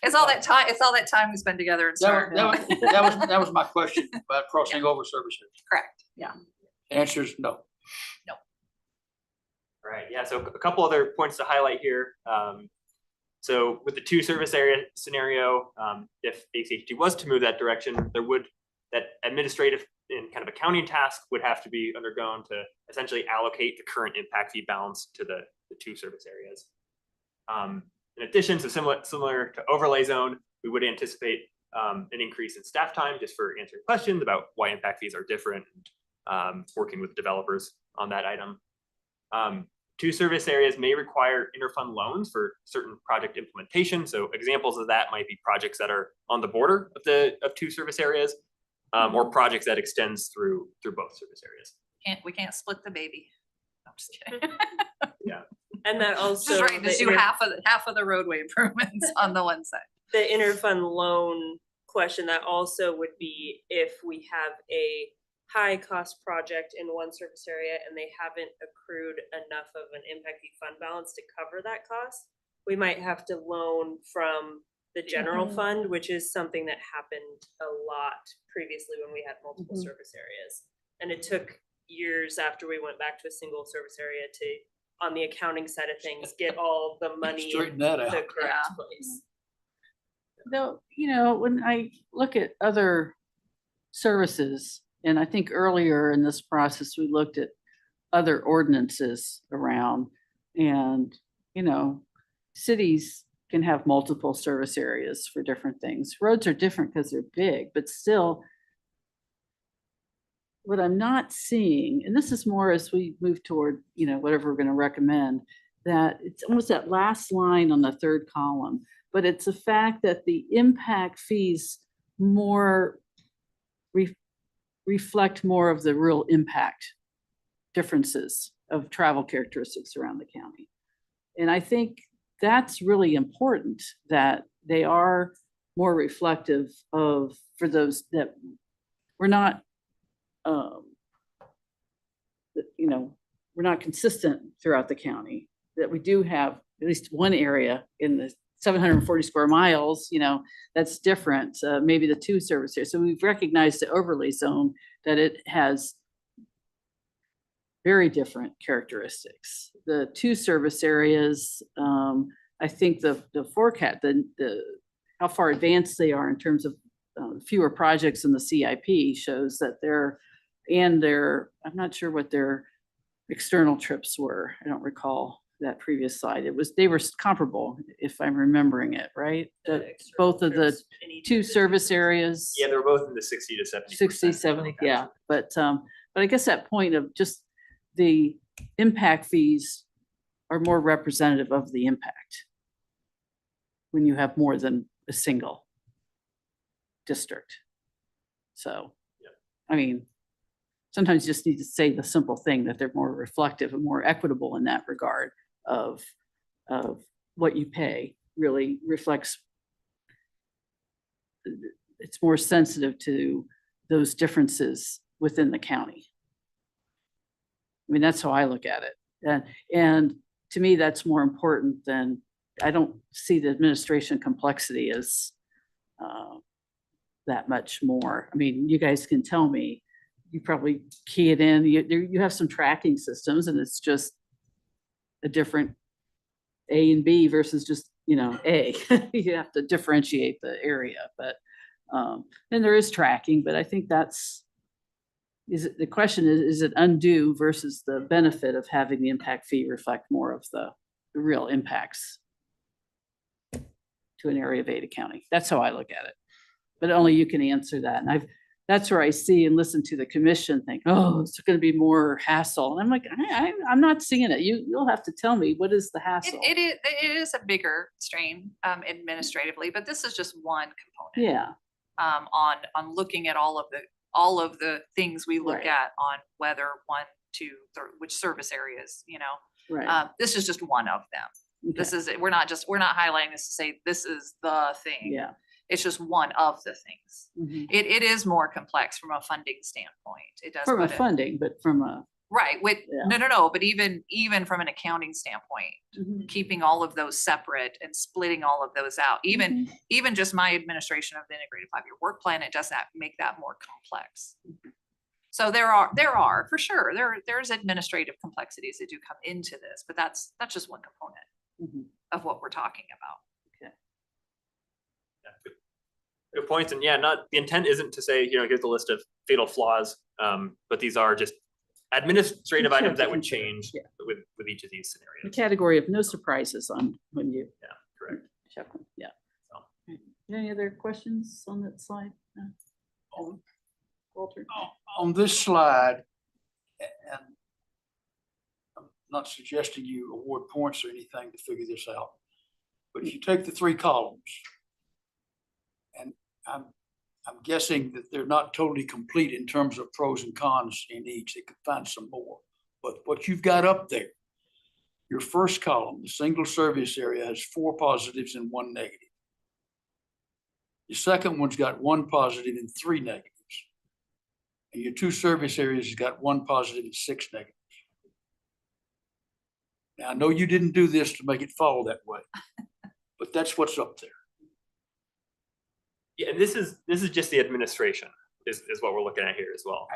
It's all that time we spend together and That was my question about crossing over services. correct. Answers no. All right, yeah, so a couple other points to highlight here. So with the 2 service area scenario, if ACHD was to move that direction, that administrative and kind of accounting task would have to be undergone to essentially allocate the current impact fee balance to the 2 service areas. In addition, so similar to overlay zone, we would anticipate an increase in staff time just for answering questions about why impact fees are different and working with developers on that item. 2 service areas may require interfund loans for certain project implementation. So examples of that might be projects that are on the border of 2 service areas or projects that extends through both service areas. We can't split the baby. I'm just kidding. And that also. Just right, just the do inter- half of the roadway improvements on the one side. The interfund loan question, that also would be if we have a high cost project in one service area and they haven't accrued enough of an impact fee fund balance to cover that cost, we might have to loan from the general fund, which is something that happened a lot previously when we had multiple service areas. And it took years after we went back to a single service area to, on the accounting side of things, get all the money in Straighten that the out. correct Yeah. place. Though, when I look at other services, and I think earlier in this process, we looked at other ordinances around and, cities can have multiple service areas for different things. Roads are different because they're big, but still what I'm not seeing, and this is more as we move toward, whatever we're going to recommend, that it's almost that last line on the third column, but it's the fact that the impact fees more reflect more of the real impact differences of travel characteristics around the county. And I think that's really important, that they are more reflective of, for those that we're not, we're not consistent throughout the county, that we do have at least one area in the 740 square miles, that's different, maybe the two service areas. So we've recognized the overlay zone, that it has very different characteristics. The two service areas, I think the forecast, the how far advanced they are in terms of fewer projects in the CIP shows that I'm not sure what their external trips were. I don't recall that previous slide. They were comparable, if I'm remembering it, right? Both of the two service areas. Yeah, they're both in the 60 to 70%. 60, 70, yeah. But I guess that point of just the impact fees are more representative of the impact when you have more than a single district. So, I mean, sometimes you just need to say the simple thing that they're more reflective and more equitable in that regard of what you pay really reflects, it's more sensitive to those differences within the county. I mean, that's how I look at it. And to me, that's more important than, I don't see the administration complexity as that much more. I mean, you guys can tell me, you probably key it in, you have some tracking systems and it's just a different A and B versus just, A. You have to differentiate the area, but, and there is tracking, but I think the question is it undue versus the benefit of having the impact fee reflect more of the real impacts to an area of Ada County? That's how I look at it, but only you can answer that. And that's where I see and listen to the commission think, oh, it's going to be more hassle. And I'm like, I'm not seeing it. You'll have to tell me, what is the hassle? It is a bigger strain administratively, but this is just one component. Yeah. On looking at all of the things we look Right. at on whether 1, 2, 3, which service areas, Right. this is just one of them. Okay. This is, we're not highlighting this to say this is the thing. Yeah. It's just one of the things. Mhm. It is more complex from a funding standpoint. It does. From a put it- funding, but from a, Right, Yeah. no, but even from an accounting standpoint, keeping all of those separate and splitting all of those out, even just my administration of the integrated 5-year work plan, it does not make that more complex. So there are for sure, there's administrative complexities that do come into this, but that's just one component of what we're talking about. Good points. And the intent isn't to say, here's the list of fatal flaws, but these are just administrative Sure, items that would consider, change yeah. with each of these the scenarios. category of no surprises on when you Correct. check them. Yeah. So. Any other questions on that slide? Walter? On this slide, and I'm not suggesting you award points or anything to figure this out, but if you take the 3 columns, and I'm guessing that they're not totally complete in terms of pros and cons in each. They could find some more. But what you've got up there, your first column, the single service area has 4 positives and 1 negative. The second one's got 1 positive and 3 negatives. And your 2 service areas has got 1 positive and 6 negatives. Now, I know you didn't do this to make it follow that way, but that's what's up there. Yeah, and this is just the administration is what we're looking at here as well.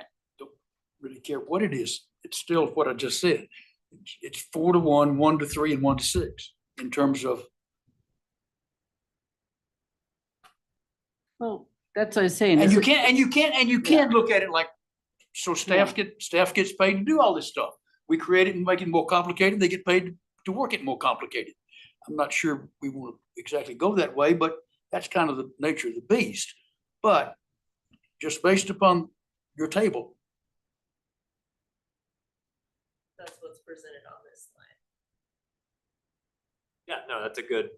Really care what it is. It's still what I just said. It's 4 to 1, 1 to 3, and 1 to 6 in terms of. Well, that's what I was saying. And is you it- can't look at it like, so staff gets paid to do all this stuff. We create it and make it more complicated. They get paid to work it more complicated. I'm not sure we want to exactly go that way, but that's kind of the nature of the beast. But just based upon your table, That's what's presented on this slide. Yeah, no, that's a good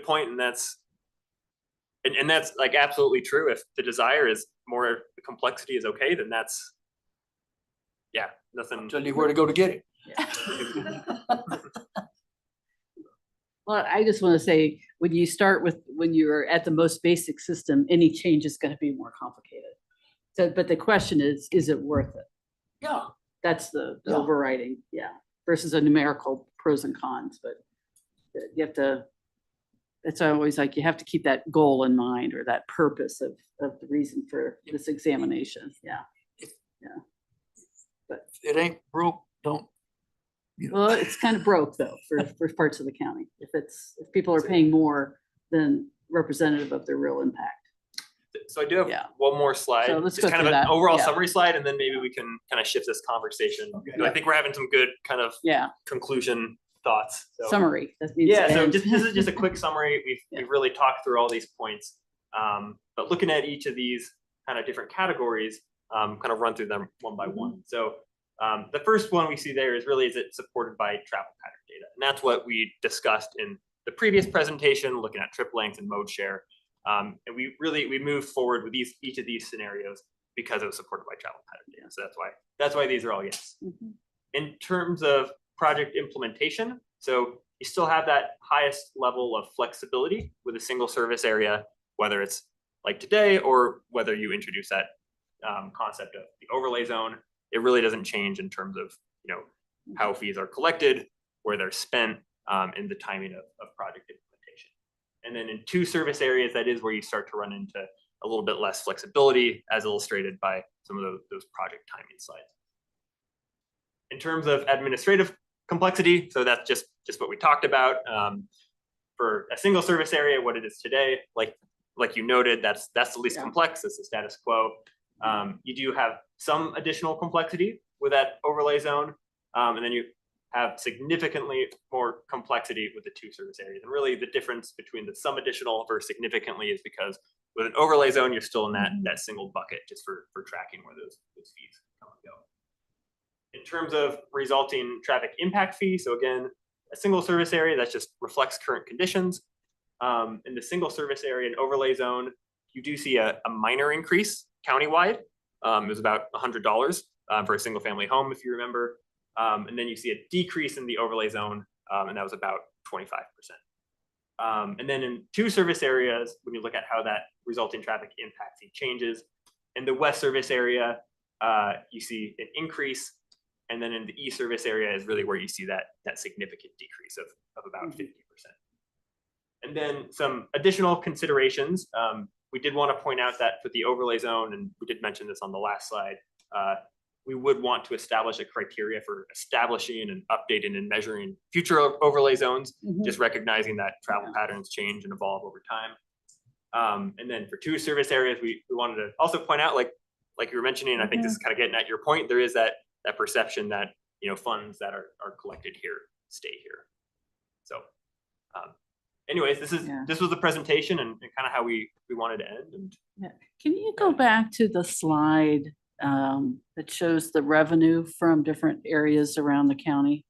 point, and that's like absolutely true. If the desire is more, the complexity is okay, then that's, yeah, nothing. tell you where to go to get it. Well, I just want to say, when you start with, when you're at the most basic system, any change is going to be more complicated. So, but the question is it worth it? Yeah. That's the Yeah. overriding, yeah, versus a numerical pros and cons, but you have to, it's always like, you have to keep that goal in mind, or that purpose of the reason for this examination, yeah. If it ain't broke, don't. You know. Well, it's kind of broke though, for parts of the county, if people are paying more than representative of their real impact. So I do have Yeah. one more slide, So let's just go kind of through an that, overall yeah. summary slide, and then maybe we can kind of shift this conversation. Okay. I think we're having some good kind of Yeah, conclusion thoughts. So. summary, that means. Yeah, so end. this is just a quick summary. Yeah. We've really talked through all these points. But looking at each of these kind of different categories, kind of run through them one by one. So the first one we see there is it supported by travel pattern data? And that's what we discussed in the previous presentation, looking at trip length and mode share. And we moved forward with each of these scenarios because it was supported by travel pattern data. So that's why these are all yes. Mhm. In terms of project implementation, so you still have that highest level of flexibility with a single service area, whether it's like today or whether you introduce that concept of the overlay zone. It really doesn't change in terms of how fees are collected, where they're spent, and the timing of project implementation. And then in 2 service areas, that is where you start to run into a little bit less flexibility, as illustrated by some of those project timing slides. In terms of administrative complexity, so that's just what we talked about. For a single service area, what it is today, like you noted, that's the least Yeah. complex. That's the status quo. You do have some additional complexity with that overlay zone, and then you have significantly more complexity with the 2 service areas. And really, the difference between the some additional versus significantly is because with an overlay zone, you're still in that single bucket just for tracking where those fees come and go. In terms of resulting traffic impact fee, so again, a single service area that just reflects current conditions. In the single service area and overlay zone, you do see a minor increase countywide. It was about $100 for a single family home, if you remember. And then you see a decrease in the overlay zone, and that was about 25%. And then in 2 service areas, when you look at how that resulting traffic impact fee changes, in the west service area, you see an increase. And then in the east service area is really where you see that significant decrease of about 50%. And then some additional considerations. We did want to point out that for the overlay zone, and we did mention this on the last slide, we would want to establish a criteria for establishing and updating and measuring future overlay zones, Mhm. just recognizing that travel patterns change and evolve over time. And then for 2 service areas, we wanted to also point out, like you were mentioning, I think this is kind of getting at your point, there is that perception that funds that are collected here stay here. So anyways, this was the presentation and kind of how we wanted to end. And Can you go back to the slide that shows the revenue from different areas around the county?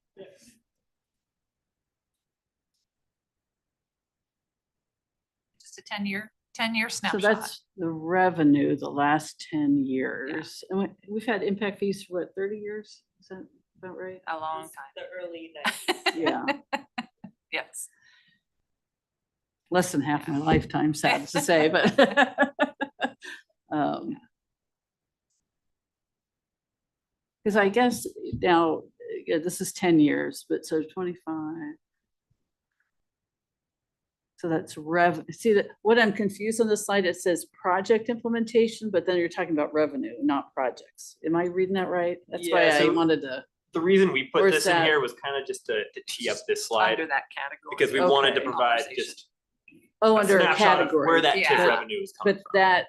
Just a 10-year 10-year So snapshot. that's the revenue the last 10 years. And we've had impact fees for what, 30 years? Is that about right? A long It's time. The early 90s. Yeah, Yes. less than half my lifetime, sad to say, but. Because I guess now, yeah, this is 10 years, but so 25. So that's see that, what I'm confused on this slide, it says project implementation, but then you're talking about revenue, not projects. Am I reading that right? That's why Yeah, I so- wanted to, The reason we put Where's this in that? here was kind of just to tee up this slide, Under that category. because we wanted to Okay. provide Conversation. just oh, a under a snapshot of category. where that TIF Yeah. revenue is coming But from. that,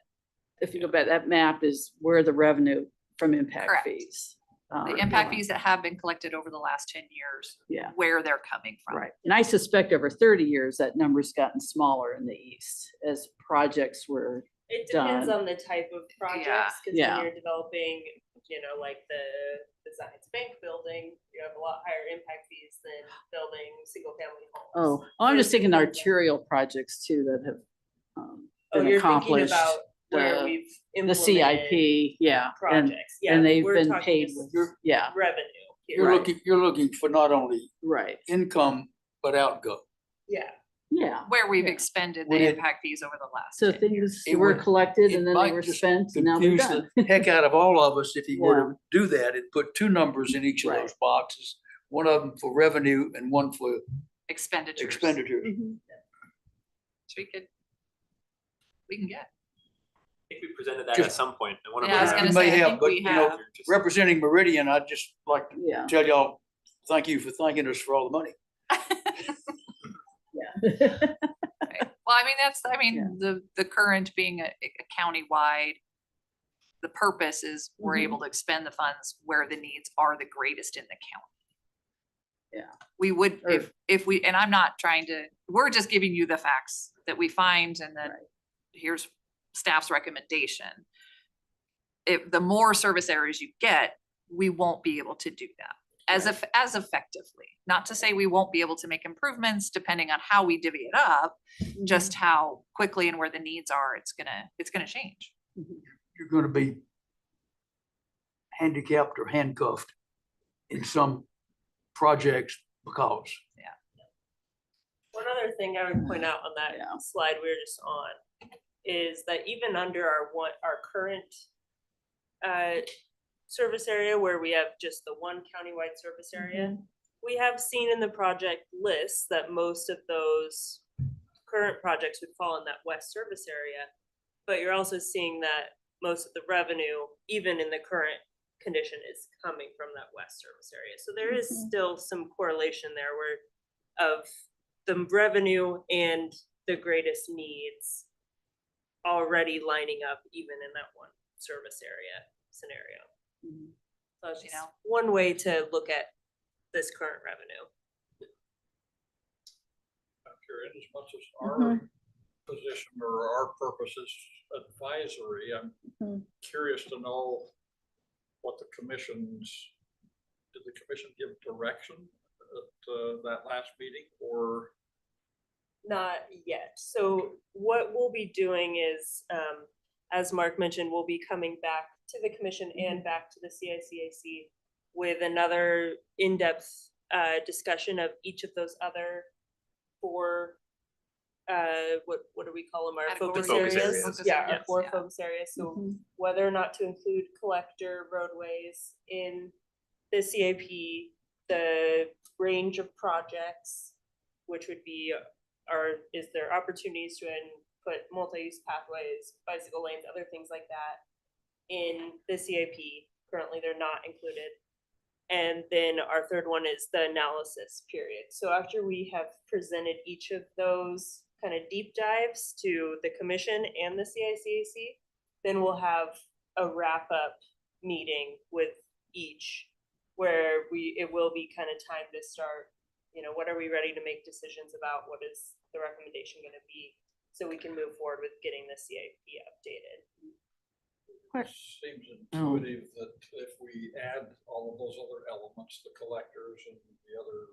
if you go back, that map is where the revenue from impact Correct. fees. The impact fees that have been collected over the last 10 years, Yeah. where they're coming from. Right, and I suspect over 30 years, that number's gotten smaller in the east as projects were, It depends Done. on the type of projects, because Yeah. when you're developing, like the Science Bank building, you have a lot higher impact fees than building single family homes. I'm So just it thinking depends on- arterial projects too that have Oh, been you're thinking accomplished. about where the- we've The implemented CIP, yeah, and, projects. Yeah, and they've we're been talking paid just with, yeah, revenue You're here. Right. looking for not only right, income, but outgo. Yeah, yeah. Where we've Yeah. expended Would the it- impact fees over the last So 10 years. things It were would- collected it and then they might were just spent and now they're Confuse done. the heck out of all of us if you were Yeah. to do that and put two numbers in each of Right. those boxes. One of them for revenue and one for Expenditures. expenditures. Mhm. Which we can get. I think we presented that Just- at some point. in one of Yeah, I was our- gonna You may say, I have, think but, we you know, have. Just- Representing Meridian, I'd just like to Yeah, tell y'all, thank you for thanking us for all the money. yeah. Right. Well, I mean, Yeah. the current being a countywide, the purpose is we're Mhm. able to expend the funds where the needs are the greatest in the county. Yeah. We would, Or- if we, and I'm not trying to, we're just giving you the facts that we find and then Right. here's staff's recommendation. If the more service areas you get, we won't be able to do that as as effectively. Not to say we won't be able to make improvements depending on how we divvy it up, just how quickly and where the needs are, it's gonna change. You're gonna be handicapped or handcuffed in some projects because. one other thing I would point out on that Yeah. slide we were just on is that even under our current service area where we have just the one countywide service area, we have seen in the project list that most of those current projects would fall in that west service area. But you're also seeing that most of the revenue, even in the current condition, is coming from that west service area. So there is Mhm. still some correlation there where of the revenue and the greatest needs already lining up even in that one service area scenario. Mhm. So it's You just know. one way to look at this current revenue. After in as much as our position or our purpose is advisory, I'm Mhm. curious to know what the commission's, did the commission give direction at that last meeting or? Not yet. So what we'll be doing is, as Mark mentioned, we'll be coming back to the commission and back to the CICAC with another in-depth discussion of each of those other four, what do we call them, our focus Categories. Focus areas? areas. Yeah, our Yes, four yeah. focus areas. So Mhm. whether or not to include collector roadways in the CIP, the range of projects, which would be, is there opportunities to put multi-use pathways, bicycle lanes, other things like that in the CIP. Currently, they're not included. And then our third one is the analysis period. So after we have presented each of those kind of deep dives to the commission and the CICAC, then we'll have a wrap-up meeting with each where it will be kind of time to start, what are we ready to make decisions about? What is the recommendation going to be? So we can move forward with getting the CIP updated. It seems intuitive that if we add all of those other elements, the collectors and the other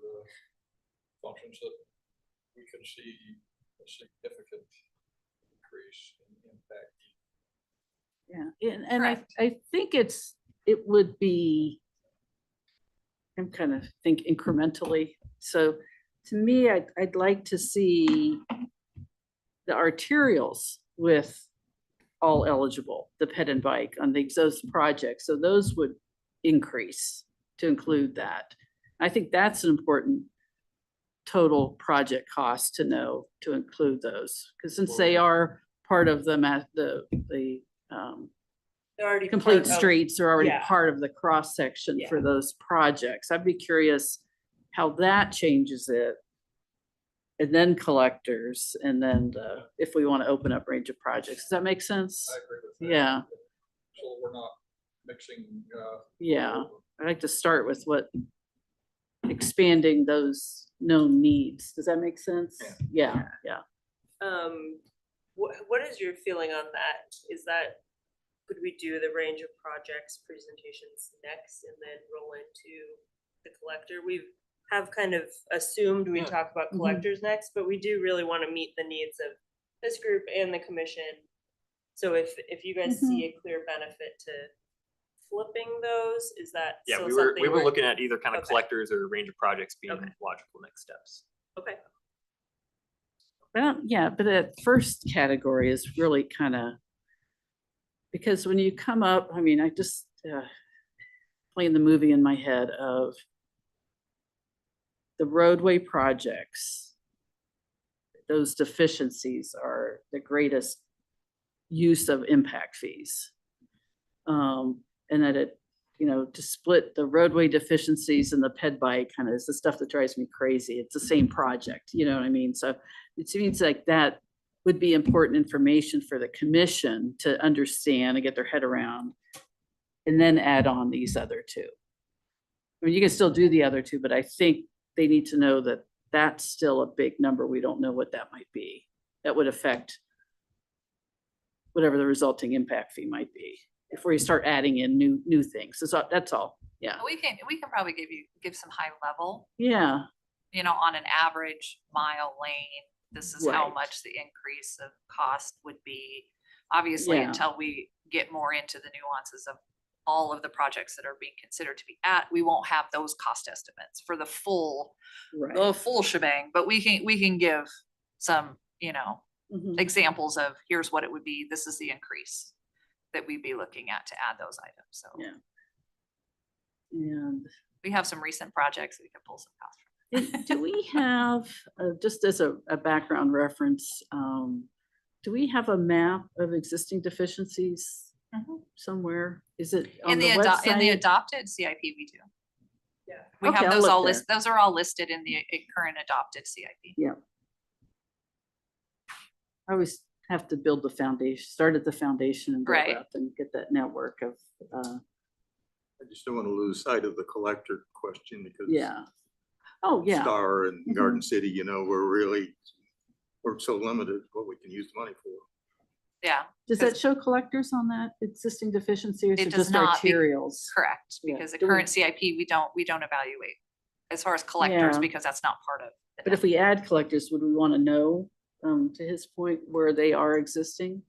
functions, that we can see a significant increase in impact. Yeah, and Correct. I think it would be, I'm kind of think incrementally. So to me, I'd like to see the arterials with all eligible, the ped and bike on those projects. So those would increase to include that. I think that's an important total project cost to know, to include those. Because since they are part of the They're already complete part of- streets are already yeah. part of the cross section for Yeah. those projects. I'd be curious how that changes it. And then collectors, and then if we want to open up range of projects. Does that make sense? I agree with that. Yeah, So we're not mixing, yeah. I'd like to start with expanding those known needs. Does that make sense? Yeah, yeah. What is your feeling on that? Is that, could we do the range of projects presentations next and then roll into the collector? Have kind of assumed we Yeah. talk about collectors next, but we do really want to meet the needs of this group and the commission. So if you guys see a clear benefit to flipping those, is that Yeah, still we were something looking at either kind of Okay. collectors or range of projects being Okay. logical next steps. Okay. Well, yeah, but that first category is really kind of, because when you come up, I mean, I just playing the movie in my head of the roadway projects. Those deficiencies are the greatest use of impact fees. And that it, to split the roadway deficiencies and the ped bike kind of is the stuff that drives me crazy. It's the same project, you know what I mean? So it seems like that would be important information for the commission to understand and get their head around, and then add on these other two. I mean, you can still do the other two, but I think they need to know that that's still a big number. We don't know what that might be. That would affect whatever the resulting impact fee might be before you start adding in new things. So that's all. Yeah. We can probably give some high level, Yeah. on an average mile lane, this is how Right. much the increase of cost would be. Obviously, Yeah. until we get more into the nuances of all of the projects that are being considered to be we won't have those cost estimates for the full Right. shebang, but we can give some, Mhm. examples of here's what it would be, this is the increase that we'd be looking at to add those items. So Yeah. And we have some recent projects that we can pull some costs from. do we have, just as a background reference, do we have a map of existing deficiencies somewhere? Is it on In the the website? adopted CIP, we do. Yeah. We Okay, have I'll those look all there. listed, those are all listed in the current adopted CIP. I always have to build the foundation, start at the foundation and build Right. up and get that network of, I just don't want to lose sight of the collector question because yeah. Oh, yeah. Star and Mhm. Garden City, we're so limited what we can use the money for. Yeah, Does that show collectors on that existing deficiency or is It it does just not be- arterials? correct, Yeah. because the Do we- current CIP, we don't evaluate as far as collectors, Yeah. because that's not part of. the But if we add collectors, would we want to know, to his point, where they are existing?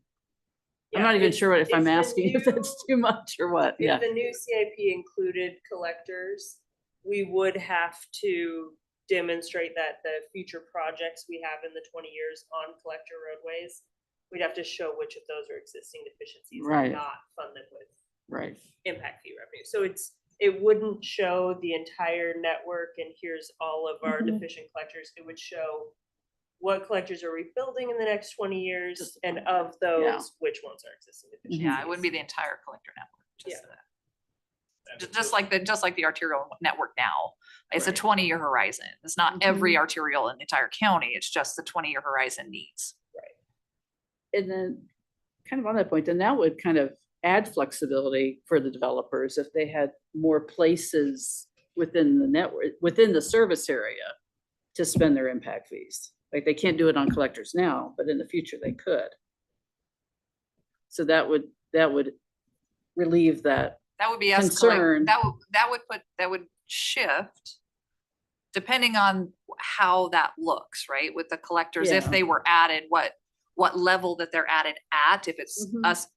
I'm not even sure if I'm asking if that's too much or what. Yeah. If the new CIP included collectors, we would have to demonstrate that the future projects we have in the 20 years on collector roadways, we'd have to show which of those are existing deficiencies Right. and not fund them with Right. impact fee revenue. So it wouldn't show the entire network and here's all of our Mhm. deficient collectors. It would show what collectors are we building in the next 20 years, Just- and of those, which ones are existing deficiencies. Yeah, it wouldn't be the entire collector network. Yeah. Just like the arterial network now, it's a Right. 20-year horizon. It's not every Mhm. arterial in the entire county, it's just the 20-year horizon needs. And then kind of on that point, then that would kind of add flexibility for the developers if they had more places within the network, within the service area to spend their impact fees. Like they can't do it on collectors now, but in the future they could. So that would relieve that. That would be us Concern. that would shift depending on how that looks, right? With the collectors, if Yeah. they were added, what what level that they're added at, if it's Mhm. us,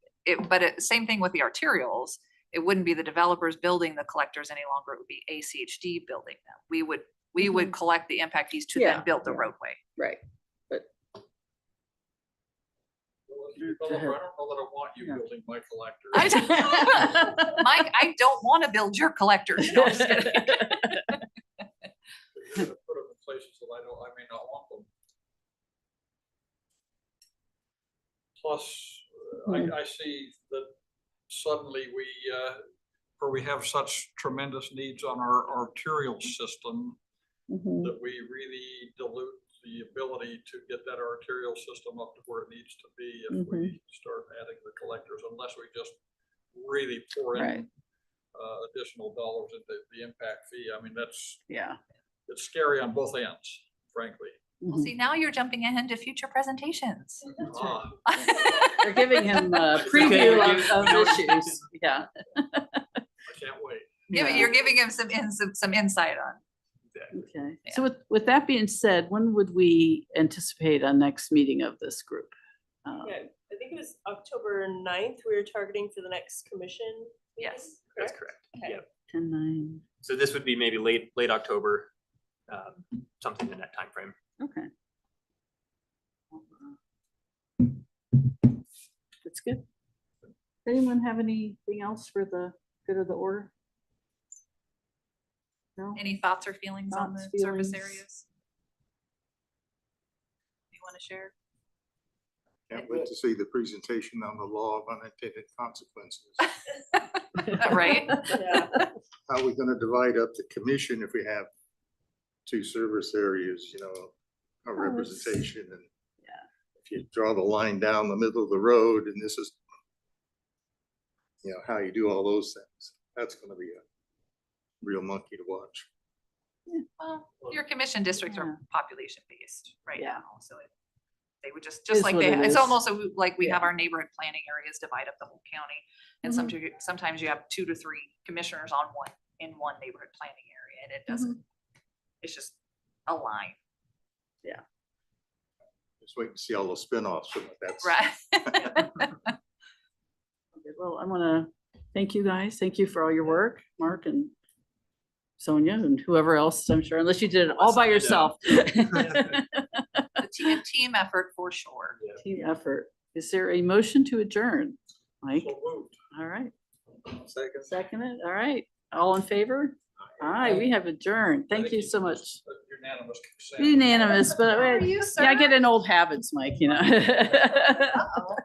same thing with the arterials. It wouldn't be the developers building the collectors any longer, it would be ACHD building them. We would collect the impact fees to Yeah, then build the yeah. roadway. Right. Well, as a developer, I don't know that I want you Yeah. building my collector. I don't- Mike, I don't want to build your collectors. No, I'm just kidding. You're gonna put them in places that I may not want them. Plus, I see that suddenly where we have such tremendous needs on our arterial system, Mhm. that we really dilute the ability to get that arterial system up to where it needs to be if we start adding the collectors, unless we just really pour in Right. additional dollars into the impact fee. I mean, Yeah. it's scary on both ends, frankly. Well, see, now you're jumping ahead into future presentations. Ah, They're giving him a okay, preview you're of giving- issues. Yeah. I can't wait. You're giving him some insight on. Okay. Yeah. So with that being said, when would we anticipate a next meeting of this group? Yeah, I think it was October 9th, we were targeting for the next commission. meeting, Yes. That's correct. Okay. Yep. 10/9. So this would be maybe late October, something in that timeframe. Okay. That's good. Anyone have anything else for the good of the order? No? Any thoughts or feelings on the Thoughts, service feelings? areas? You want to share? Can't wait to see the presentation on the law of unintended consequences. Right? Yeah. How are we gonna divide up the commission if we have two service areas, a that's- representation and Yeah. if you draw the line down the middle of the road and this is how you do all those things, that's gonna be a real monkey to watch. Well, your commission districts Yeah. are population based right Yeah. now, so they would just Is like what it it's is. almost like we Yeah. have our neighborhood planning areas divide up the whole county. And Mhm. sometimes you have 2 to 3 commissioners on one neighborhood planning area, and it doesn't, it's just a line, Just wait to see all those spinoffs from it. That's right? Okay, well, I want to thank you guys. Thank you for all your work, Mark and Sonia and whoever else, I'm sure, unless you did it all by yourself. A team effort for sure. Team effort. Is there a motion to adjourn? Mike, So moved. all right. second. Second it, all right. All in favor? Aye, we have adjourned. Thank think you you so can much. just, Unanimous consent. Unanimous, but How are you, yeah, I sir? get in old habits, Mike, Uh-oh.